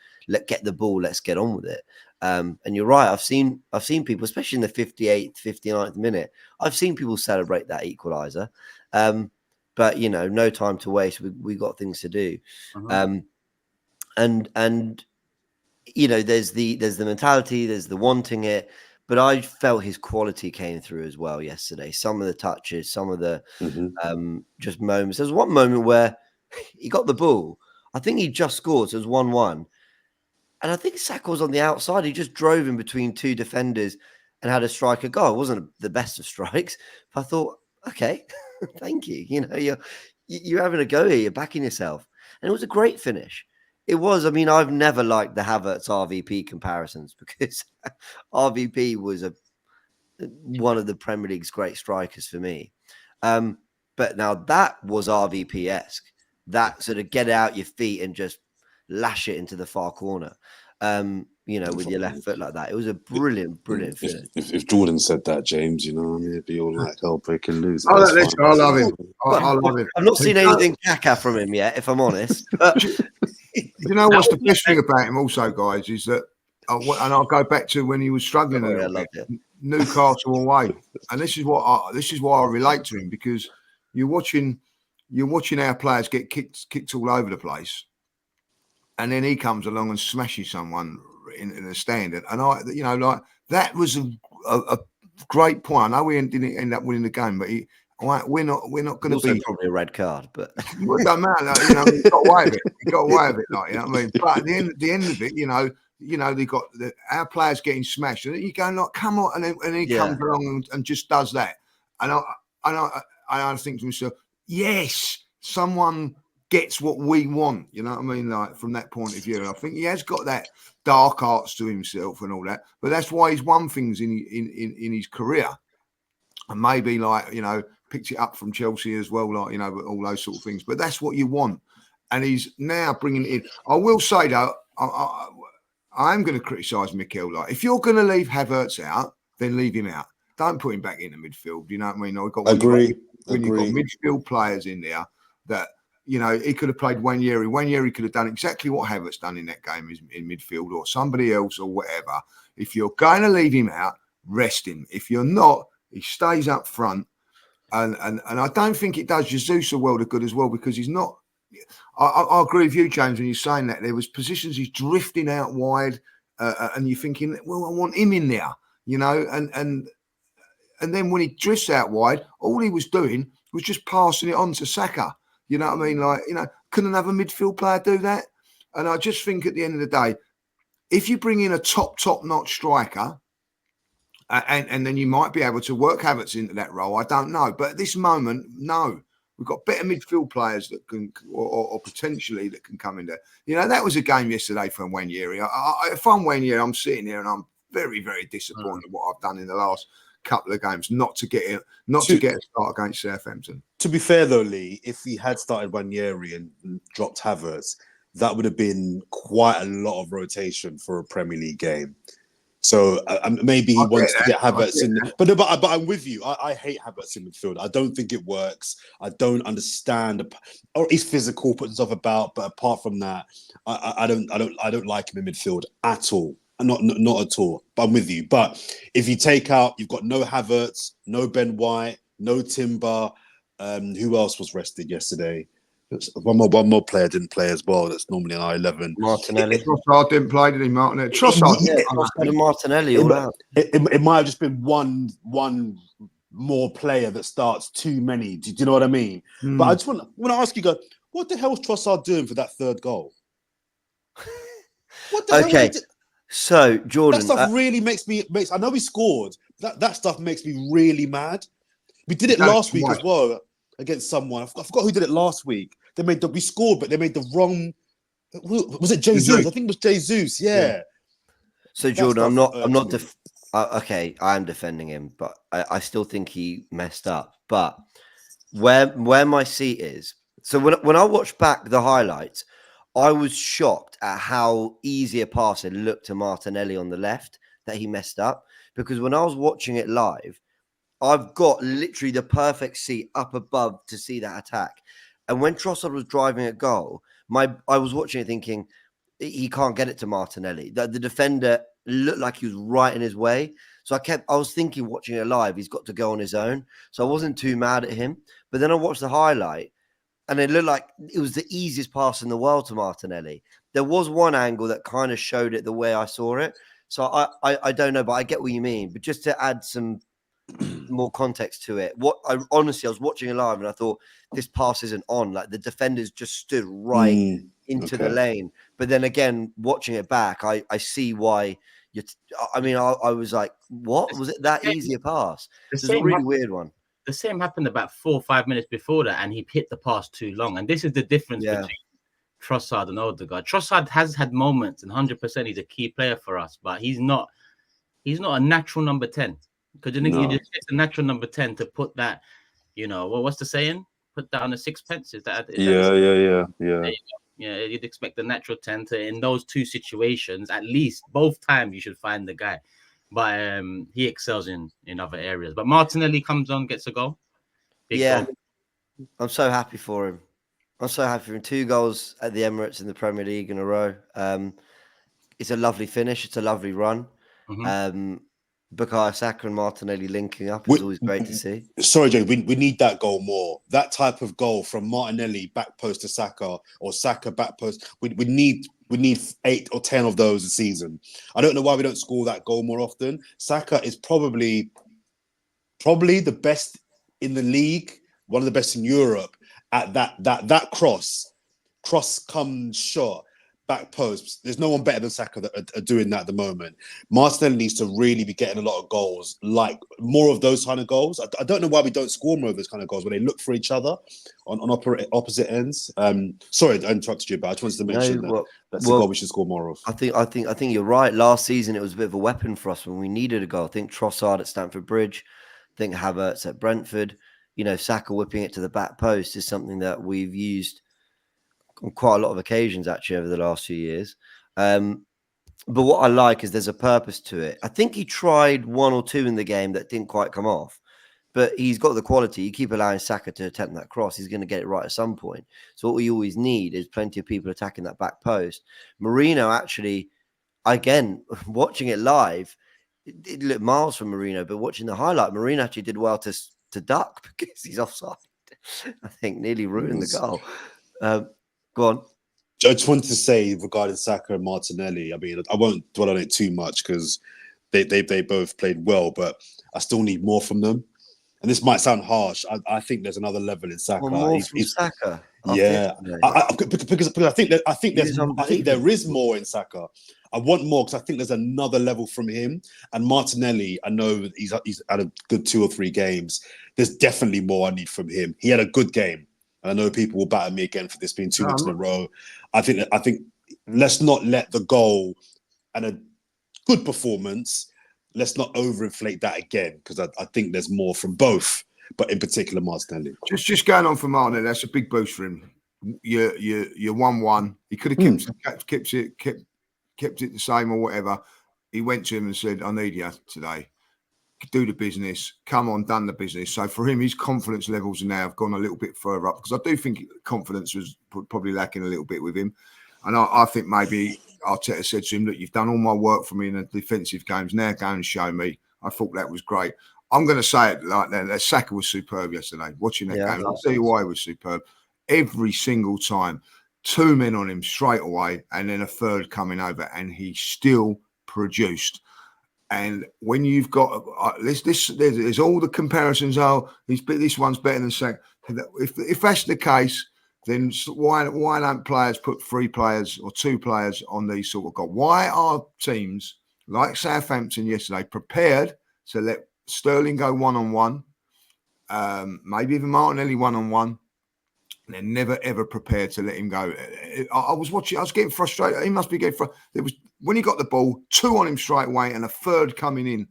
get the ball, let's get on with it. And you're right. I've seen people, especially in the 58th, 59th minute, I've seen people celebrate that equaliser. But no time to waste. We got things to do. And there's the mentality, there's the wanting it. But I felt his quality came through as well yesterday. Some of the touches, some of the just moments. There was one moment where he got the ball. I think he just scored. So it was 1-1. And I think Saka was on the outside. He just drove in between two defenders and had a striker goal. It wasn't the best of strikes. But I thought, okay, thank you. You're having a go here. You're backing yourself. And it was a great finish. It was. I mean, I've never liked the Havertz RVP comparisons because RVP was one of the Premier League's great strikers for me. But now that was RVP-esque. That sort of get out your feet and just lash it into the far corner, with your left foot like that. It was a brilliant finish. If Jordan said that, James, it'd be all like hell breaking loose. I love him. I love him. I've not seen anything caca from him yet, if I'm honest. You know what's the best thing about him also, guys, is that, and I'll go back to when he was struggling a little bit, Newcastle away, and this is why I relate to him, because you're watching our players get kicked all over the place. And then he comes along and smashes someone in the stand, and that was a great point. I know we didn't end up winning the game, but we're not going to be probably a red card, but it doesn't matter. He got away with it. He got away with it, like, you know what I mean. But at the end of it, they got our players getting smashed, and you go like, come on, and he comes along and just does that, and I think to myself, yes, someone gets what we want, you know what I mean, like from that point of view. And I think he has got that dark arts to himself and all that, but that's why he's won things in his career, and maybe picked it up from Chelsea as well, like all those sort of things. But that's what you want, and he's now bringing it in. I will say though, I am going to criticise Mikel. Like, if you're going to leave Havertz out, then leave him out. Don't put him back in the midfield. You know what I mean? Agree. You've got midfield players in there that. He could have played Wanyeri. Wanyeri could have done exactly what Havertz done in that game in midfield, or somebody else, or whatever. If you're going to leave him out, rest him. If you're not, he stays up front. And I don't think it does Jesus a world of good as well, because he's not. I agree with you, James, when you're saying that there was positions he's drifting out wide, and you're thinking, well, I want him in there, and then when he drifts out wide, all he was doing was just passing it on to Saka. You know what I mean? Like, couldn't another midfield player do that? And I just think at the end of the day, if you bring in a top-notch striker, and then you might be able to work Havertz into that role, I don't know. But at this moment, no. We've got better midfield players that can, or potentially that can come in there. That was a game yesterday from Wanyeri. If I'm Wanyeri, I'm sitting here and I'm very, very disappointed what I've done in the last couple of games, not to get a start against Southampton. To be fair though, Lee, if he had started Wanyeri and dropped Havertz, that would have been quite a lot of rotation for a Premier League game. So maybe he wants to get Havertz in there. But I'm with you. I hate Havertz in midfield. I don't think it works. I don't understand. Or he's physical, puts himself about. But apart from that, I don't like him in midfield at all. Not at all. But I'm with you. But if you take out, you've got no Havertz, no Ben White, no Timber. Who else was rested yesterday? One more player didn't play as well. That's normally an I-11. Martinelli. Trossard didn't play, did he, Martinelli? Trossard. Martinelli all out. It might have just been one more player that starts too many. Do you know what I mean? But I just want to ask you, What the hell is Trossard doing for that third goal? What the hell? Okay, so Jordan, That stuff really makes. I know we scored. That stuff makes me really mad. We did it last week as well against someone. I forgot who did it last week. We scored, but they made the wrong. Was it Jesus? I think it was Jesus. Yeah. So Jordan, I'm not. Okay, I am defending him, but I still think he messed up. But where my seat is, so when I watched back the highlights, I was shocked at how easy a pass it looked to Martinelli on the left that he messed up. Because when I was watching it live, I've got literally the perfect seat up above to see that attack. And when Trossard was driving a goal, I was watching it thinking he can't get it to Martinelli. The defender looked like he was right in his way. So I was thinking, watching it live, he's got to go on his own. So I wasn't too mad at him. But then I watched the highlight, and it looked like it was the easiest pass in the world to Martinelli. There was one angle that kind of showed it the way I saw it. So I don't know, but I get what you mean. But just to add some more context to it, I was watching it live and I thought this pass isn't on. Like the defenders just stood right into the lane. But then again, watching it back, I see why. I was like, what was it that easy a pass? It's a really weird one. The same happened about 4 or 5 minutes before that, and he hit the pass too long. And this is the difference between Trossard and Odegaard. Trossard has had moments, and 100% he's a key player for us, but he's not a natural number 10. Because you just get a natural number 10 to put that, what's the saying? Put that on a sixpence. Is that Yeah, you'd expect the natural 10 to, in those two situations, at least both times you should find the guy. But he excels in other areas. But Martinelli comes on, gets a goal. Big goal. I'm so happy for him. 2 goals at the Emirates in the Premier League in a row. It's a lovely finish. It's a lovely run. Bukayo Saka and Martinelli linking up is always great to see. Sorry, Jay, we need that goal more. That type of goal from Martinelli back post to Saka, or Saka back post. We need 8 or 10 of those a season. I don't know why we don't score that goal more often. Saka is probably the best in the league, one of the best in Europe at that cross come shot. Back posts. There's no one better than Saka that are doing that at the moment. Martinelli needs to really be getting a lot of goals, like more of those kind of goals. I don't know why we don't score more of those kind of goals, where they look for each other on opposite ends. Sorry, I interrupted you, but I just wanted to mention that's a goal we should score more of. I think you're right. Last season, it was a bit of a weapon for us when we needed a goal. I think Trossard at Stamford Bridge, I think Havertz at Brentford. Saka whipping it to the back post is something that we've used on quite a lot of occasions actually over the last few years. But what I like is there's a purpose to it. I think he tried 1 or 2 in the game that didn't quite come off, but he's got the quality. You keep allowing Saka to attempt that cross, he's going to get it right at some point. So what we always need is plenty of people attacking that back post. Marino actually, again, watching it live, it looked miles from Marino, but watching the highlight, Marino actually did well to duck because he's offside. I think nearly ruined the goal. Go on. I just wanted to say regarding Saka and Martinelli, I mean, I won't dwell on it too much because they both played well, but I still need more from them. And this might sound harsh. I think there's another level in Saka. More from Saka. Yeah, because I think there is more in Saka. I want more because I think there's another level from him. And Martinelli, I know he's had a good 2 or 3 games. There's definitely more I need from him. He had a good game. I know people will batter me again for this being 2 weeks in a row. I think let's not let the goal and a good performance, let's not overinflate that again, because I think there's more from both, but in particular Martinelli. Just going on for Martinelli, that's a big boost for him. You're 1-1. He could have kept it the same or whatever. He went to him and said, "I need you today. Do the business, come on, done the business." So for him, his confidence levels now have gone a little bit further up, because I do think confidence was probably lacking a little bit with him. And I think maybe Arteta said to him, "Look, you've done all my work for me in the defensive games. Now go and show me." I thought that was great. I'm going to say it like that. Saka was superb yesterday. Watching that game, I'll tell you why he was superb. Every single time, 2 men on him straight away, and then a third coming over, and he still produced. And when you've got there's all the comparisons. Oh, this one's better than Saka. If that's the case, then why don't players put 3 players or 2 players on these sort of goals? Why are teams like Southampton yesterday prepared to let Sterling go one-on-one, maybe even Martinelli one-on-one? They're never ever prepared to let him go. I was watching. I was getting frustrated. He must be getting frustrated. There was when he got the ball, 2 on him straight away, and a third coming in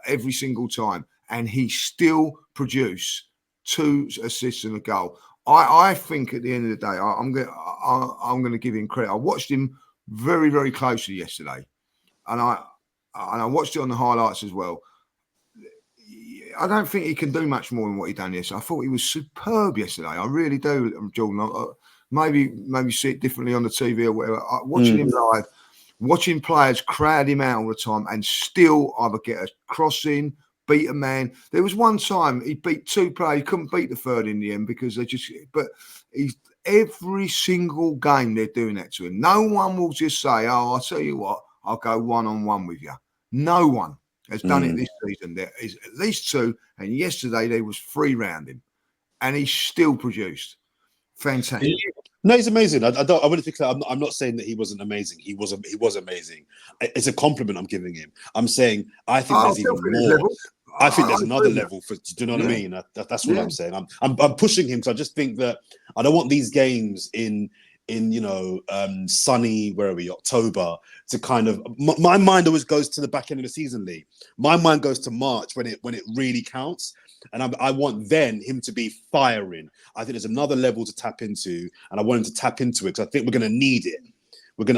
every single time, and he still produced 2 assists and a goal. I think at the end of the day, I'm going to give him credit. I watched him very, very closely yesterday, and I watched it on the highlights as well. I don't think he can do much more than what he done yesterday. I thought he was superb yesterday. I really do, Jordan. Maybe see it differently on the TV or whatever. Watching him live, watching players crowd him out all the time and still either get a crossing, beat a man. There was one time he beat 2 players. He couldn't beat the third in the end because they just. But he's every single game they're doing that to him. No one will just say, "Oh, I'll tell you what, I'll go one-on-one with you." No one has done it this season. There is at least 2, and yesterday there was 3 round him, and he still produced. Fantastic. No, he's amazing. I wouldn't think that. I'm not saying that he wasn't amazing. He was amazing. It's a compliment I'm giving him. I'm saying I think there's even more. I think there's another level for. Do you know what I mean? That's what I'm saying. I'm pushing him because I just think that I don't want these games in sunny, where are we, October, to kind of my mind always goes to the back end of the season, Lee. My mind goes to March when it really counts, and I want then him to be firing. I think there's another level to tap into, and I want him to tap into it because I think we're going to need it.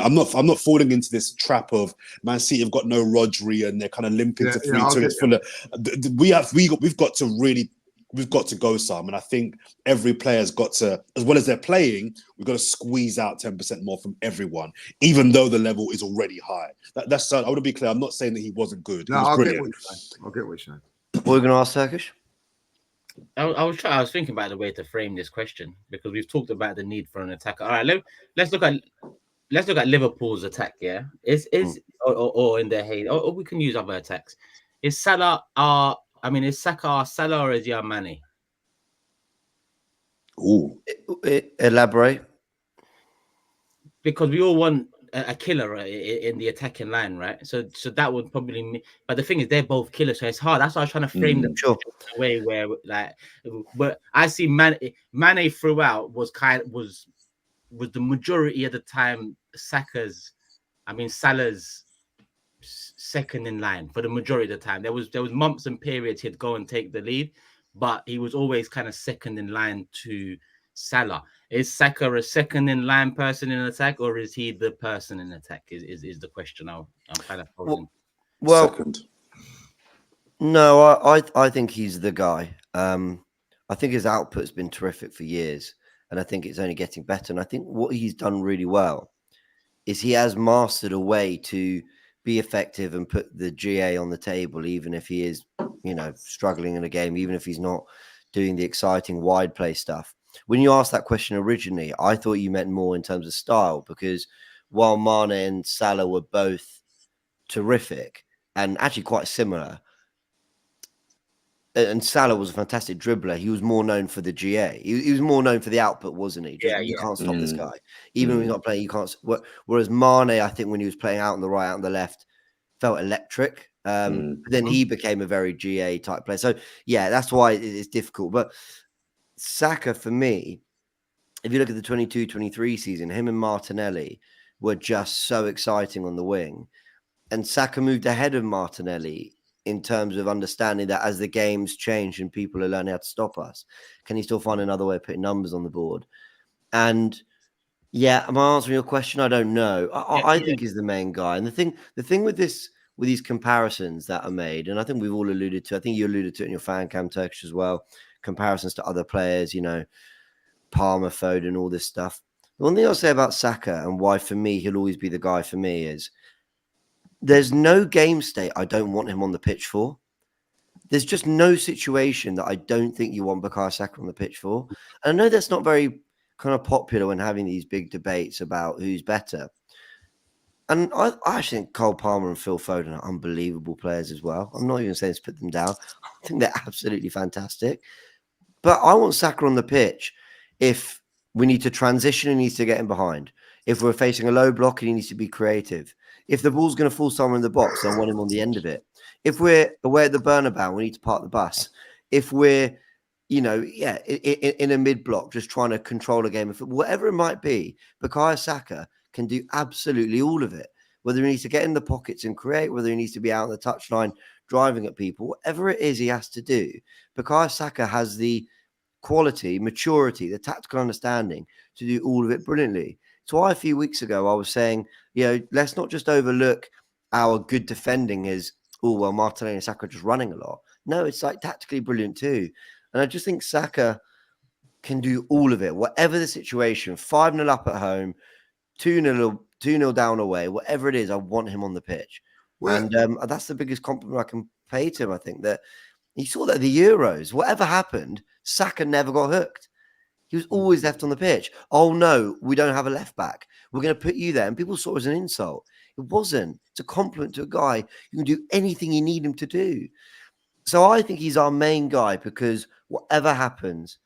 I'm not falling into this trap of Man City have got no Rodri and they're kind of limping to 3-2. It's full of we've got to go some, and I think every player's got to, as well as they're playing, we've got to squeeze out 10% more from everyone, even though the level is already high. That's I want to be clear. I'm not saying that he wasn't good. No, I'll get what you're saying. What are you going to ask, Turkish? I was thinking about the way to frame this question because we've talked about the need for an attacker. All right, let's look at Liverpool's attack. Yeah, is or in their heyday, or we can use other attacks. Is Saka Salah or is he Mane? Ooh, elaborate. Because we all want a killer in the attacking line, right? So that would probably mean, but the thing is, they're both killers, so it's hard. That's why I was trying to frame them in a way where, like, but I see Mane throughout was the majority of the time Salah's second in line for the majority of the time. There was months and periods he'd go and take the lead, but he was always kind of second in line to Salah. Is Saka a second in line person in attack, or is he the person in attack? Is the question I'm kind of posing. Well, second. No, I think he's the guy. I think his output's been terrific for years, and I think it's only getting better. And I think what he's done really well is he has mastered a way to be effective and put the GA on the table, even if he is, struggling in a game, even if he's not doing the exciting wide play stuff. When you asked that question originally, I thought you meant more in terms of style, because while Mane and Salah were both terrific and actually quite similar, and Salah was a fantastic dribbler, he was more known for the GA. He was more known for the output, wasn't he? You can't stop this guy. Even when he's not playing, you can't. Whereas Mane, I think when he was playing out on the right, out on the left, felt electric. Then he became a very GA type player. So, yeah, that's why it's difficult. But Saka, for me, if you look at the 22-23 season, him and Martinelli were just so exciting on the wing. And Saka moved ahead of Martinelli in terms of understanding that as the games change and people are learning how to stop us, can he still find another way of putting numbers on the board? And yeah, am I answering your question? I don't know. I think he's the main guy. And the thing with these comparisons that are made, and I think we've all alluded to, I think you alluded to it in your fan cam, Turkish, as well, comparisons to other players, Palmer, Foden, all this stuff. The one thing I'll say about Saka and why for me he'll always be the guy for me is there's no game state I don't want him on the pitch for. There's just no situation that I don't think you want Bukayo Saka on the pitch for. And I know that's not very kind of popular when having these big debates about who's better. And I actually think Cole Palmer and Phil Foden are unbelievable players as well. I'm not even saying to put them down. I think they're absolutely fantastic. But I want Saka on the pitch if we need to transition, he needs to get in behind. If we're facing a low block, he needs to be creative. If the ball's going to fall somewhere in the box, I want him on the end of it. If we're away at the Bernabeu, we need to park the bus. If we're, in a mid-block, just trying to control a game of football, whatever it might be, Bukayo Saka can do absolutely all of it. Whether he needs to get in the pockets and create, whether he needs to be out on the touchline driving at people, whatever it is he has to do, Bukayo Saka has the quality, maturity, the tactical understanding to do all of it brilliantly. So why a few weeks ago I was saying, let's not just overlook our good defending as, Martinelli and Saka are just running a lot. No, it's like tactically brilliant too. And I just think Saka can do all of it, whatever the situation, 5-0 up at home, 2-0 down away, whatever it is, I want him on the pitch. Well, and that's the biggest compliment I can pay to him, I think, that you saw that at the Euros, whatever happened, Saka never got hooked. He was always left on the pitch. Oh, no, we don't have a left back. We're going to put you there. And people saw it as an insult. It wasn't. It's a compliment to a guy who can do anything you need him to do. So I think he's our main guy because whatever happens,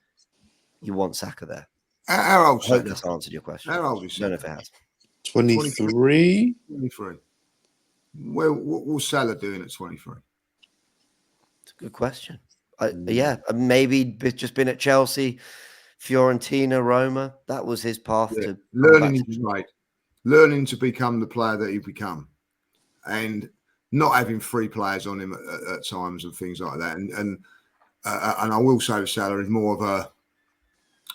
you want Saka there. How old? I hope that's answered your question. How old is he? I don't know if it has. 23. 23. Well, what was Salah doing at 23? It's a good question. Maybe just been at Chelsea, Fiorentina, Roma. That was his path to learning his trade, learning to become the player that he become, and not having three players on him at times and things like that. And I will say Salah is more of a,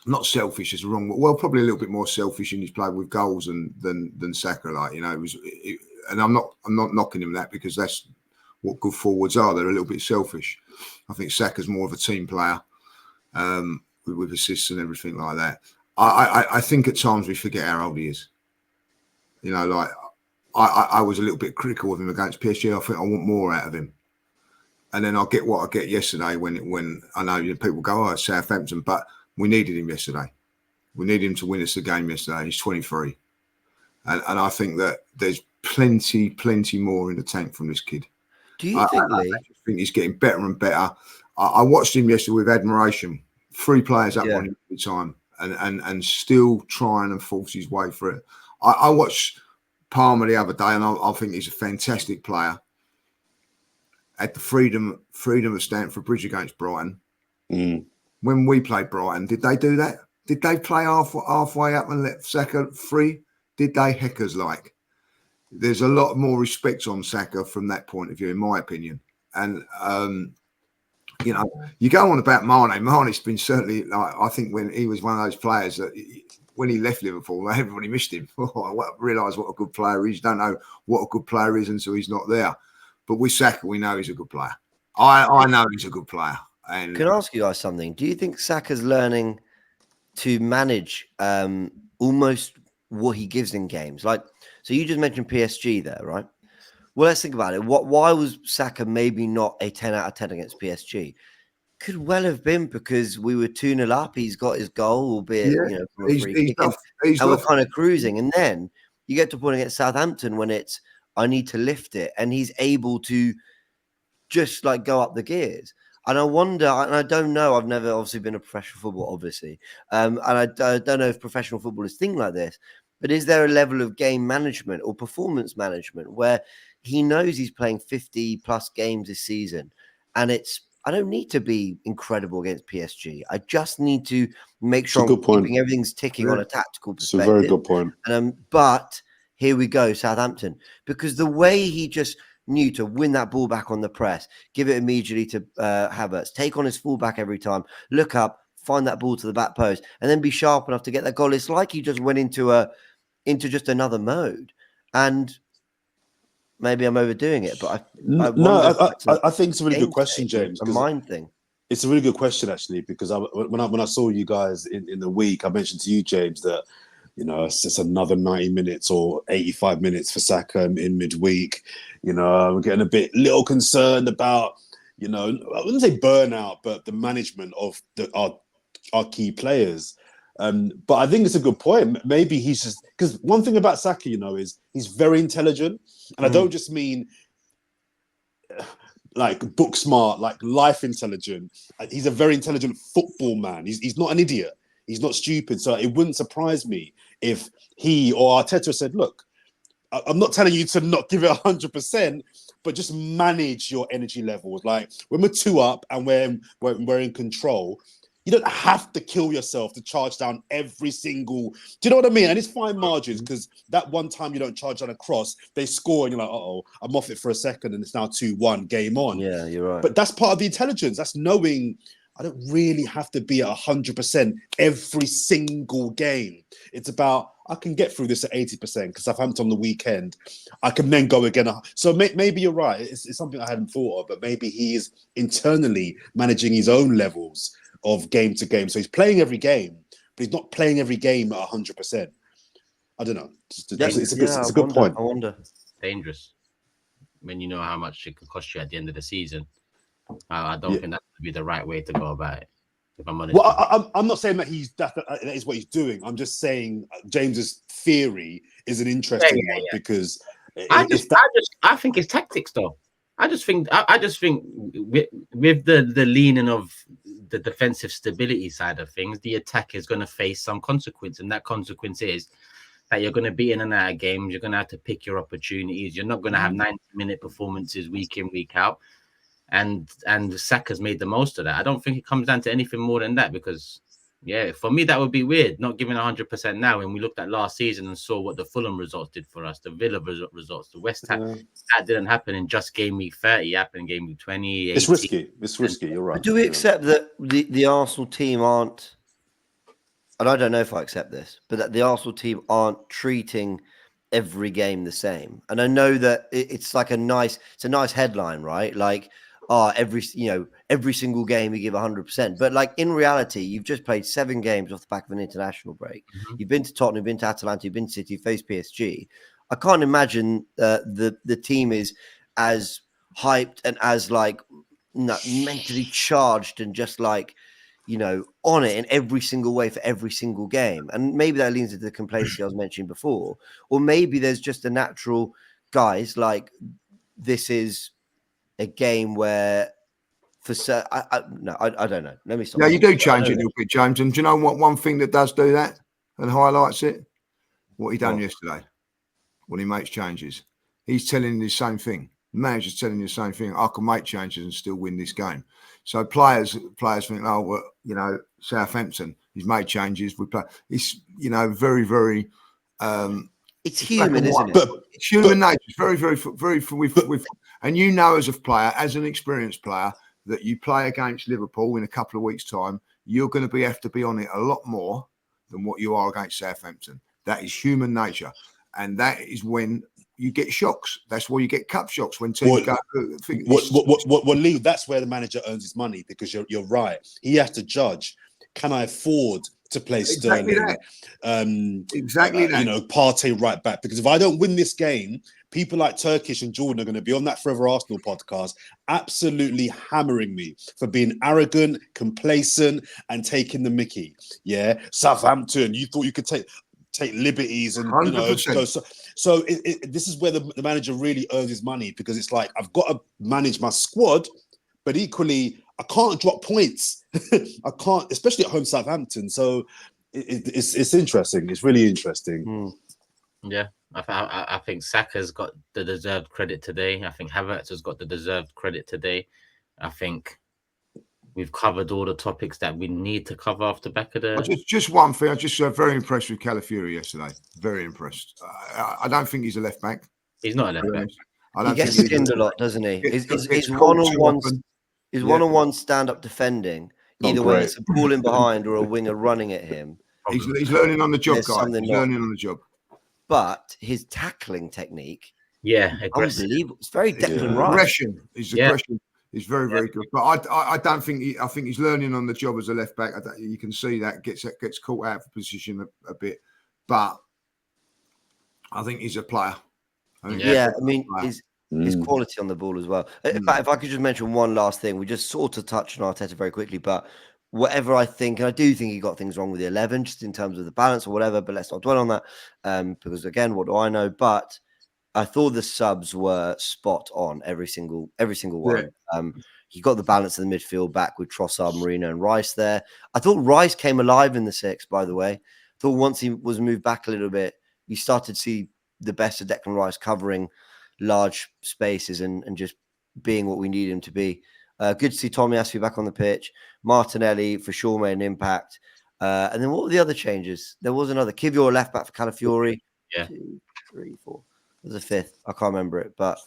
not selfish is wrong, well, probably a little bit more selfish in his play with goals than Saka. And I'm not knocking him that because that's what good forwards are. They're a little bit selfish. I think Saka's more of a team player with assists and everything like that. I think at times we forget how old he is. I was a little bit critical of him against PSG. I think I want more out of him. And then I'll get what I get yesterday when I know people go, it's Southampton, but we needed him yesterday. We needed him to win us the game yesterday. He's 23. And I think that there's plenty more in the tank from this kid. Do you think, Lee? I think he's getting better and better. I watched him yesterday with admiration. 3 players up on him every time and still trying and force his way through it. I watched Palmer the other day and I think he's a fantastic player. Had the freedom of Stamford Bridge against Brighton. When we played Brighton, did they do that? Did they play halfway up and let Saka free? Did they heckers like? There's a lot more respect on Saka from that point of view, in my opinion. And, you go on about Mane. Mane's been certainly, I think when he was one of those players that when he left Liverpool, everybody missed him. I realise what a good player he is. Don't know what a good player is until he's not there. But with Saka, we know he's a good player. I know he's a good player. And can I ask you guys something? Do you think Saka's learning to manage almost what he gives in games? So you just mentioned PSG there, right? Well, let's think about it. Why was Saka maybe not a 10 out of 10 against PSG? Could well have been because we were 2-0 up. He's got his goal, albeit from a free kick, and we're kind of cruising. And then you get to a point against Southampton when it's I need to lift it, and he's able to just go up the gears. And I wonder, and I don't know, I've never obviously been a professional footballer, obviously, and I don't know if professional footballers think like this, but is there a level of game management or performance management where he knows he's playing 50 plus games this season, and I don't need to be incredible against PSG. I just need to make sure I'm keeping everything's ticking on a tactical perspective. It's a very good point. But here we go, Southampton, because the way he just knew to win that ball back on the press, give it immediately to Havertz, take on his fullback every time, look up, find that ball to the back post, and then be sharp enough to get that goal. It's like he just went into just another mode. And maybe I'm overdoing it, but I think it's a really good question, James. A mind thing. It's a really good question, actually, because when I saw you guys in the week, I mentioned to you, James, that it's just another 90 minutes or 85 minutes for Saka in midweek. We're getting a little concerned about, I wouldn't say burnout, but the management of our key players. But I think it's a good point. Maybe he's just, because one thing about Saka, is he's very intelligent. And I don't just mean book smart, life intelligent. He's a very intelligent football man. He's not an idiot. He's not stupid. So it wouldn't surprise me if he or Arteta said, look, I'm not telling you to not give it 100%, but just manage your energy levels. Like when we're 2 up and we're in control, you don't have to kill yourself to charge down every single. Do you know what I mean? And it's fine margins, because that one time you don't charge down a cross, they score and you're like, uh-oh, I'm off it for a second and it's now 2-1, game on. Yeah, you're right. But that's part of the intelligence. That's knowing I don't really have to be at 100% every single game. It's about, I can get through this at 80% because Southampton on the weekend, I can then go again. So maybe you're right. It's something I hadn't thought of, but maybe he is internally managing his own levels of game to game. So he's playing every game, but he's not playing every game at 100%. I don't know. It's a good point. I wonder. Dangerous when you know how much it could cost you at the end of the season. I don't think that would be the right way to go about it, if I'm honest. Well, I'm not saying that that is what he's doing. I'm just saying James's theory is an interesting one because I think it's tactics though. I just think with the leaning of the defensive stability side of things, the attack is going to face some consequence, and that consequence is that you're going to be in and out of games. You're going to have to pick your opportunities. You're not going to have 90-minute performances week in, week out. And Saka's made the most of that. I don't think it comes down to anything more than that, because, for me, that would be weird, not giving 100% now. When we looked at last season and saw what the Fulham results did for us, the Villa results, the West Ham, that didn't happen in just game week 30, it happened in game week 20. It's risky. You're right. But do we accept that the Arsenal team aren't, and I don't know if I accept this, but that the Arsenal team aren't treating every game the same? And I know that it's like a nice headline, right? Like, every single game we give 100%. But like in reality, you've just played 7 games off the back of an international break. Mm-hmm. You've been to Tottenham, you've been to Atalanta, you've been to City, faced PSG. I can't imagine the team is as hyped and as like mentally charged and just like, on it in every single way for every single game. And maybe that leans into the complacency I was mentioning before. Or maybe there's just a natural, guys, like this is a game where I don't know. Let me stop. Yeah, you do change it a little bit, James. And do you know what? One thing that does do that and highlights it, what he done yesterday when he makes changes. He's telling you the same thing. The manager's telling you the same thing. I can make changes and still win this game. So players think, oh, well, Southampton, he's made changes. We play. It's very, very. It's human, isn't it? But it's human nature. It's very, very, very. And as a player, as an experienced player, that you play against Liverpool in a couple of weeks' time, you're going to have to be on it a lot more than what you are against Southampton. That is human nature, and that is when you get shocks. That's where you get cup shocks when teams go. Well, Lee, that's where the manager earns his money, because you're right. He has to judge: can I afford to play Sterling? Exactly that. Partey right back. Because if I don't win this game, people like Turkish and Jordan are going to be on that Fourever Arsenal podcast, absolutely hammering me for being arrogant, complacent, and taking the mickey. Yeah, Southampton, you thought you could take liberties and 100%. So this is where the manager really earns his money, because it's like, I've got to manage my squad, but equally I can't drop points. I can't, especially at home Southampton. So it's interesting. It's really interesting. Yeah, I think Saka's got the deserved credit today. I think Havertz has got the deserved credit today. I think we've covered all the topics that we need to cover off the back of the. Just one thing. I just very impressed with Calafiori yesterday. Very impressed. I don't think he's a left back. He's not a left back. He gets skinned a lot, doesn't he? His one-on-one stand-up defending, either when it's a ball in behind or a winger running at him. He's learning on the job, guys. He's learning on the job. But his tackling technique, aggressive. Unbelievable. It's very Declan Rice. Aggression. His aggression is very, very good. But I don't think I think he's learning on the job as a left back. You can see that gets caught out of position a bit. But I think he's a player. His quality on the ball as well. In fact, if I could just mention one last thing, we just sort of touched on Arteta very quickly, but whatever I think, and I do think he got things wrong with the 11, just in terms of the balance or whatever, but let's not dwell on that, because again, what do I know? But I thought the subs were spot on, every single one. he got the balance of the midfield back with Trossard, Marino, and Rice there. I thought Rice came alive in the 6, by the way. I thought once he was moved back a little bit, you started to see the best of Declan Rice covering large spaces and just being what we need him to be. Good to see Tommy Asu back on the pitch. Martinelli for sure made an impact. And then what were the other changes? There was another. Kivior left back for Calafiori. Yeah. 2, 3, 4. There's a 5th. I can't remember it. But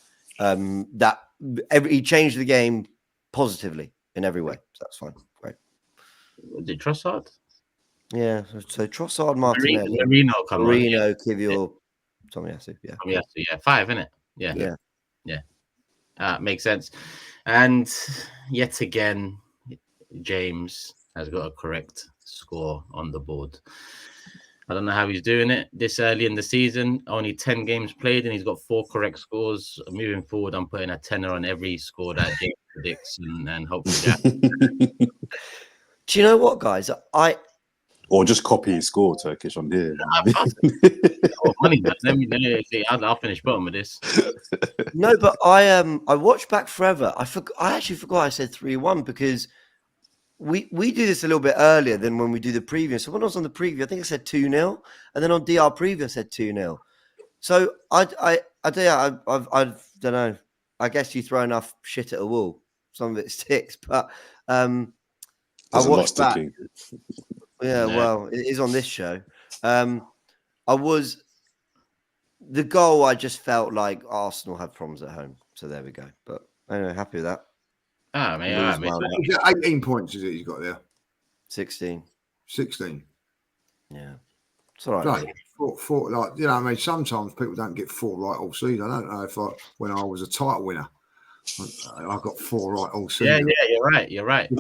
he changed the game positively in every way. So that's fine. Great. Did Trossard? Yeah. So Trossard, Martinelli, Marino, Kivior, Tommy Asu. Yeah. Tommy Asu, yeah. 5, isn't it? Yeah. Makes sense. And yet again, James has got a correct score on the board. I don't know how he's doing it this early in the season. Only 10 games played, and he's got 4 correct scores. Moving forward, I'm putting a tenner on every score that James predicts, and hopefully that. Do you know what, guys? Or just copy his score, Turkish, on here. Money, man. Let me see. I'll finish bottom of this. No, but I watched back forever. I actually forgot I said 3-1 because we do this a little bit earlier than when we do the preview. So when I was on the preview, I think I said 2-0, and then on DR preview I said 2-0. So I don't know. I guess you throw enough shit at a wall, some of it sticks. But I watched back. Yeah, well, it is on this show. The goal, I just felt like Arsenal had problems at home. So there we go. But anyway, happy with that. Ah, man. 18 points, is it he's got there? 16. 16. Yeah. It's all right. Like, four, like, you know what I mean? Sometimes people don't get 4 right all season. I don't know if when I was a title winner, I got 4 right all season. Yeah, you're right. Yeah, right.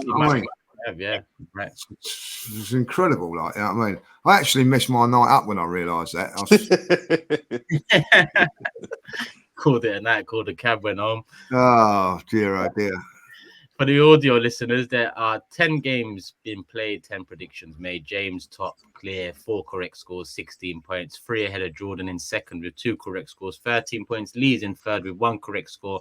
It's incredible, like, you know what I mean? I actually missed my night up when I realised that. Called it a night, called a cab, went home. Oh dear. For the audio listeners, there are 10 games being played, 10 predictions made. James top clear, 4 correct scores, 16 points. 3 ahead of Jordan in second with 2 correct scores, 13 points. Lee's in third with 1 correct score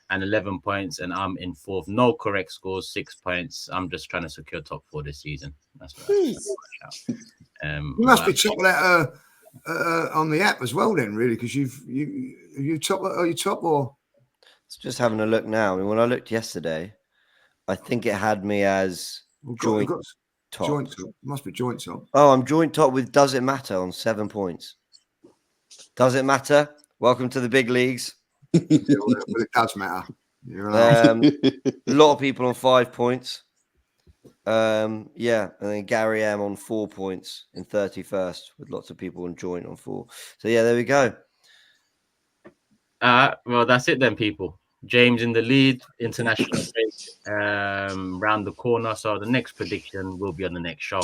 and 11 points. And I'm in fourth, no correct scores, 6 points. I'm just trying to secure top 4 this season. That's what you must be top of that on the app as well, then, really, because you top. Are you top or? Just having a look now. I mean, when I looked yesterday, I think it had me as joint top. Joint top. Must be joint top. Oh, I'm joint top with Does It Matter on 7 points. Does it matter? Welcome to the big leagues. But it does matter. A lot of people on 5 points. And then Gary M on 4 points in 31st with lots of people on joint on 4. So yeah, there we go. Well, that's it then, people. James in the lead, international break round the corner. So the next prediction will be on the next show,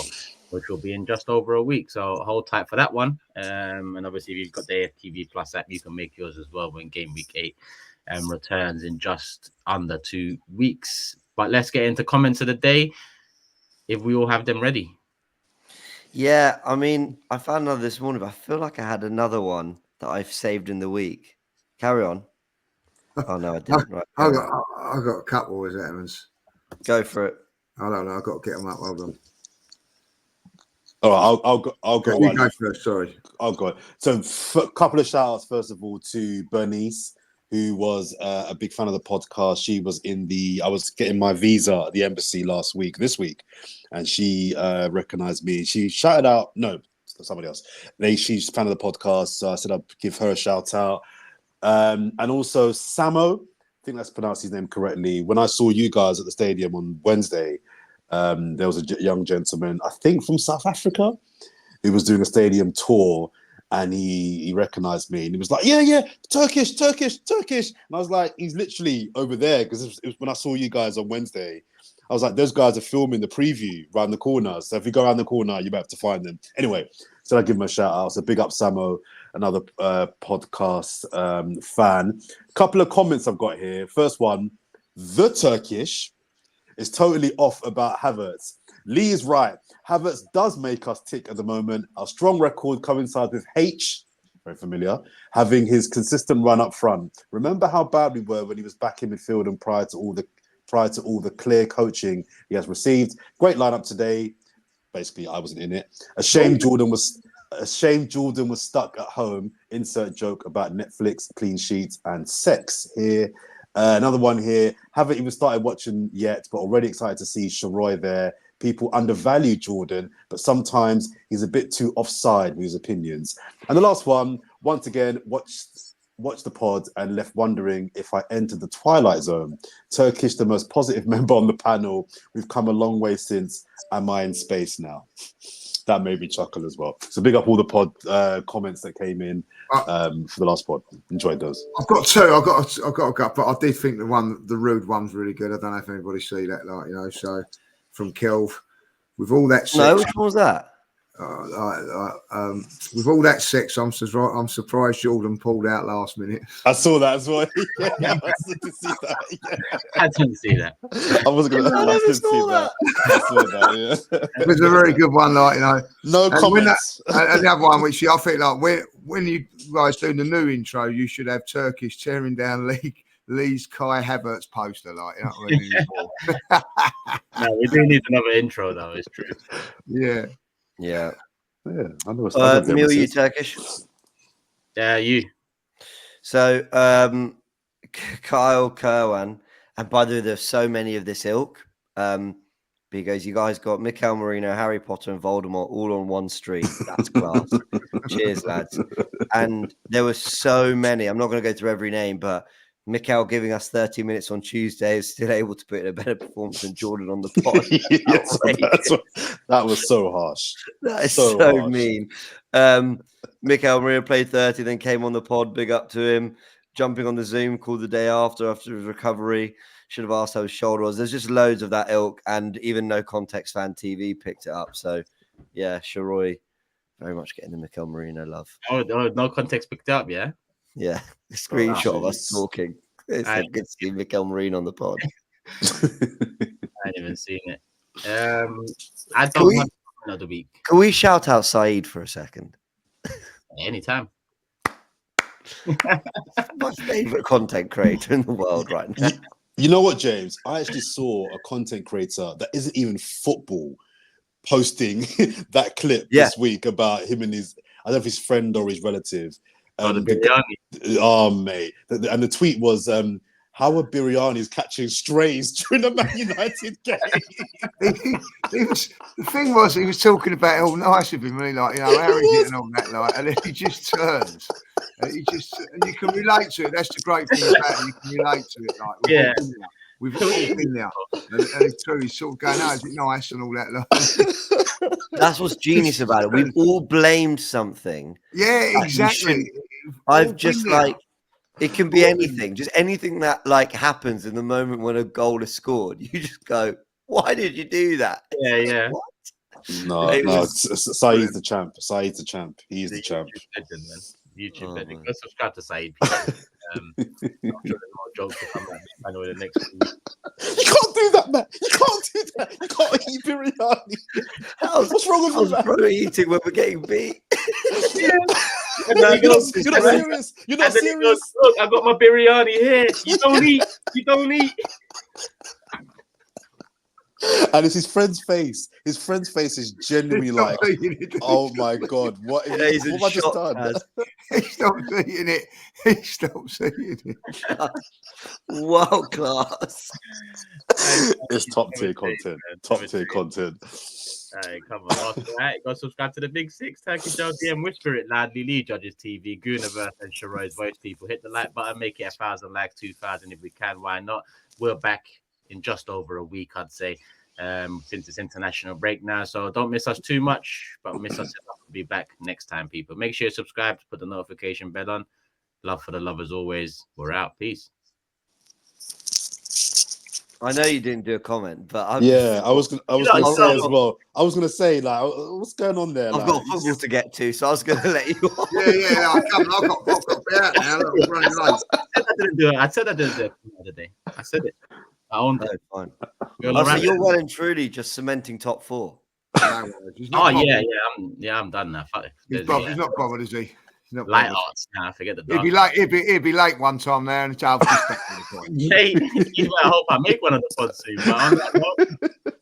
which will be in just over a week. So hold tight for that one. And obviously, if you've got the AFTV Plus app, you can make yours as well when game week 8 returns in just under 2 weeks. But let's get into comments of the day, if we all have them ready. Yeah, I mean, I found another this morning, but I feel like I had another one that I've saved in the week. Carry on. Oh, no, I didn't. Right, I got a couple, is it, Evans? Go for it. I don't know. I've got to get them up. Hold on. All right, I'll go. You go first, sorry. I'll go. So a couple of shout outs, first of all, to Bernice, who was a big fan of the podcast. She was I was getting my visa at the embassy this week, and she recognized me. She shouted out, no, somebody else. She's a fan of the podcast, so I said I'd give her a shout out. And also Samo, I think that's pronounced his name correctly. When I saw you guys at the stadium on Wednesday, there was a young gentleman, I think from South Africa, who was doing a stadium tour, and he recognized me, and he was like, yeah, Turkish. And I was like, he's literally over there, because it was when I saw you guys on Wednesday. I was like, those guys are filming the preview around the corner. So if you go around the corner, you might have to find them. Anyway, so I give him a shout out. So big up Samo, another podcast fan. Couple of comments I've got here. First one, the Turkish is totally off about Havertz. Lee is right. Havertz does make us tick at the moment. Our strong record coincides with H, very familiar, having his consistent run up front. Remember how bad we were when he was back in midfield and prior to all the prior to all the clear coaching he has received. Great lineup today. Basically, I wasn't in it. A shame Jordan was stuck at home. Insert joke about Netflix, clean sheets, and sex here. Another one here. Haven't even started watching yet, but already excited to see Sharoy there. People undervalue Jordan, but sometimes he's a bit too offside with his opinions. And the last one, once again, watched the pod and left wondering if I entered the twilight zone. Turkish, the most positive member on the panel. We've come a long way since. Am I in space now? That made me chuckle as well. So big up all the pod comments that came in for the last pod. Enjoyed those. I've got two. I've got a gut, but I did think the rude one's really good. I don't know if anybody see that, So from Kelv, with all that sex, No, which one was that? with all that sex, I'm surprised Jordan pulled out last minute. I saw that as well. Yeah, I didn't see that. Yeah. I didn't see that. I wasn't gonna. I didn't see that. I saw that. Yeah. It was a very good one, No comments. And the other one, which I think when you guys do the new intro, you should have Turkish tearing down Lee's Kai Havertz poster, you know what I mean? No, we do need another intro, though. It's true. Yeah. Yeah. I know. Neil, you Turkish? Yeah, you. So, Kyle Kerwan, and by the way, there's so many of this ilk. Because you guys got Mikel Merino, Harry Potter, and Voldemort all on one street. That's class. Cheers, lads. And there were so many. I'm not going to go through every name, but Mikel giving us 30 minutes on Tuesday is still able to put in a better performance than Jordan on the pod. Yes, that was so harsh. That is so mean. Mikel Merino played 30, then came on the pod. Big up to him. Jumping on the Zoom call the day after his recovery. Should have asked how his shoulder was. There's just loads of that ilk, and even No Context Fan TV picked it up. So, yeah, Sharoy very much getting the Mikel Merino love. Oh, No Context picked up, yeah? Yeah, the screenshot of us talking. It's good to see Mikel Merino on the pod. I ain't even seen it. I don't want another week. Can we shout out Saeed for a second? Anytime. My favourite content creator in the world right now. You know what, James? I actually saw a content creator that isn't even football posting that clip this week about him and his, I don't know if his friend or his relative. The biryani. Oh, mate. And the tweet was, how are Biryani's catching strays during the Man United game? The thing was, he was talking about it all nice of him, really, Harry getting on that, and then he just turns. And you can relate to it. That's the great thing about it. You can relate to it. We've all been there. And it's true. He's sort of going, is it nice and all that. That's what's genius about it. We've all blamed something. Yeah, exactly. I've just it can be anything, just anything that happens in the moment when a goal is scored. You just go, why did you do that? Yeah. What? No. Saeed's the champ. Saeed's the champ. He's the champ. Legend, man. YouTube legend. Go subscribe to Saeed. I'm sure there's more jokes to come out in the next week. You can't do that, man. You can't do that. You can't eat biryani. What's wrong with you, man? We're eating when we're getting beat. You're not serious. You're not serious. Look, I got my biryani here. You don't eat. And it's his friend's face. His friend's face is genuinely like, oh my God, what have I just done? He stopped eating it. He stopped eating it. World class. It's top tier content. Top tier content. Hey, come on. Go subscribe to the Big Six, Turkish LDM, Whisper It Loudly, Lee Judges TV, Gooniverse, and Sharoy's Voice. People, hit the like button, make it 1,000 likes, 2,000 if we can. Why not? We're back in just over a week, I'd say, since it's international break now. So don't miss us too much, but miss us enough. We'll be back next time, people. Make sure you subscribe, put the notification bell on. Love for the love as always. We're out. Peace. I know you didn't do a comment, but I was going to say as well. I was going to say, what's going on there? I've got football to get to, so I was going to let you on. I've got out now. Look, running late. I didn't do it. I said I didn't do it the other day. I said it. I owned it. Fine. So you're well and truly just cementing top four. I'm done now. Fuck it. He's not bothered, is he? Not Light bothered. arts. Nah, forget the He'd dark. be late. He'd be late one time there, and it's half the point. Mate, he's what I hope I make one of the pods soon. But on that note,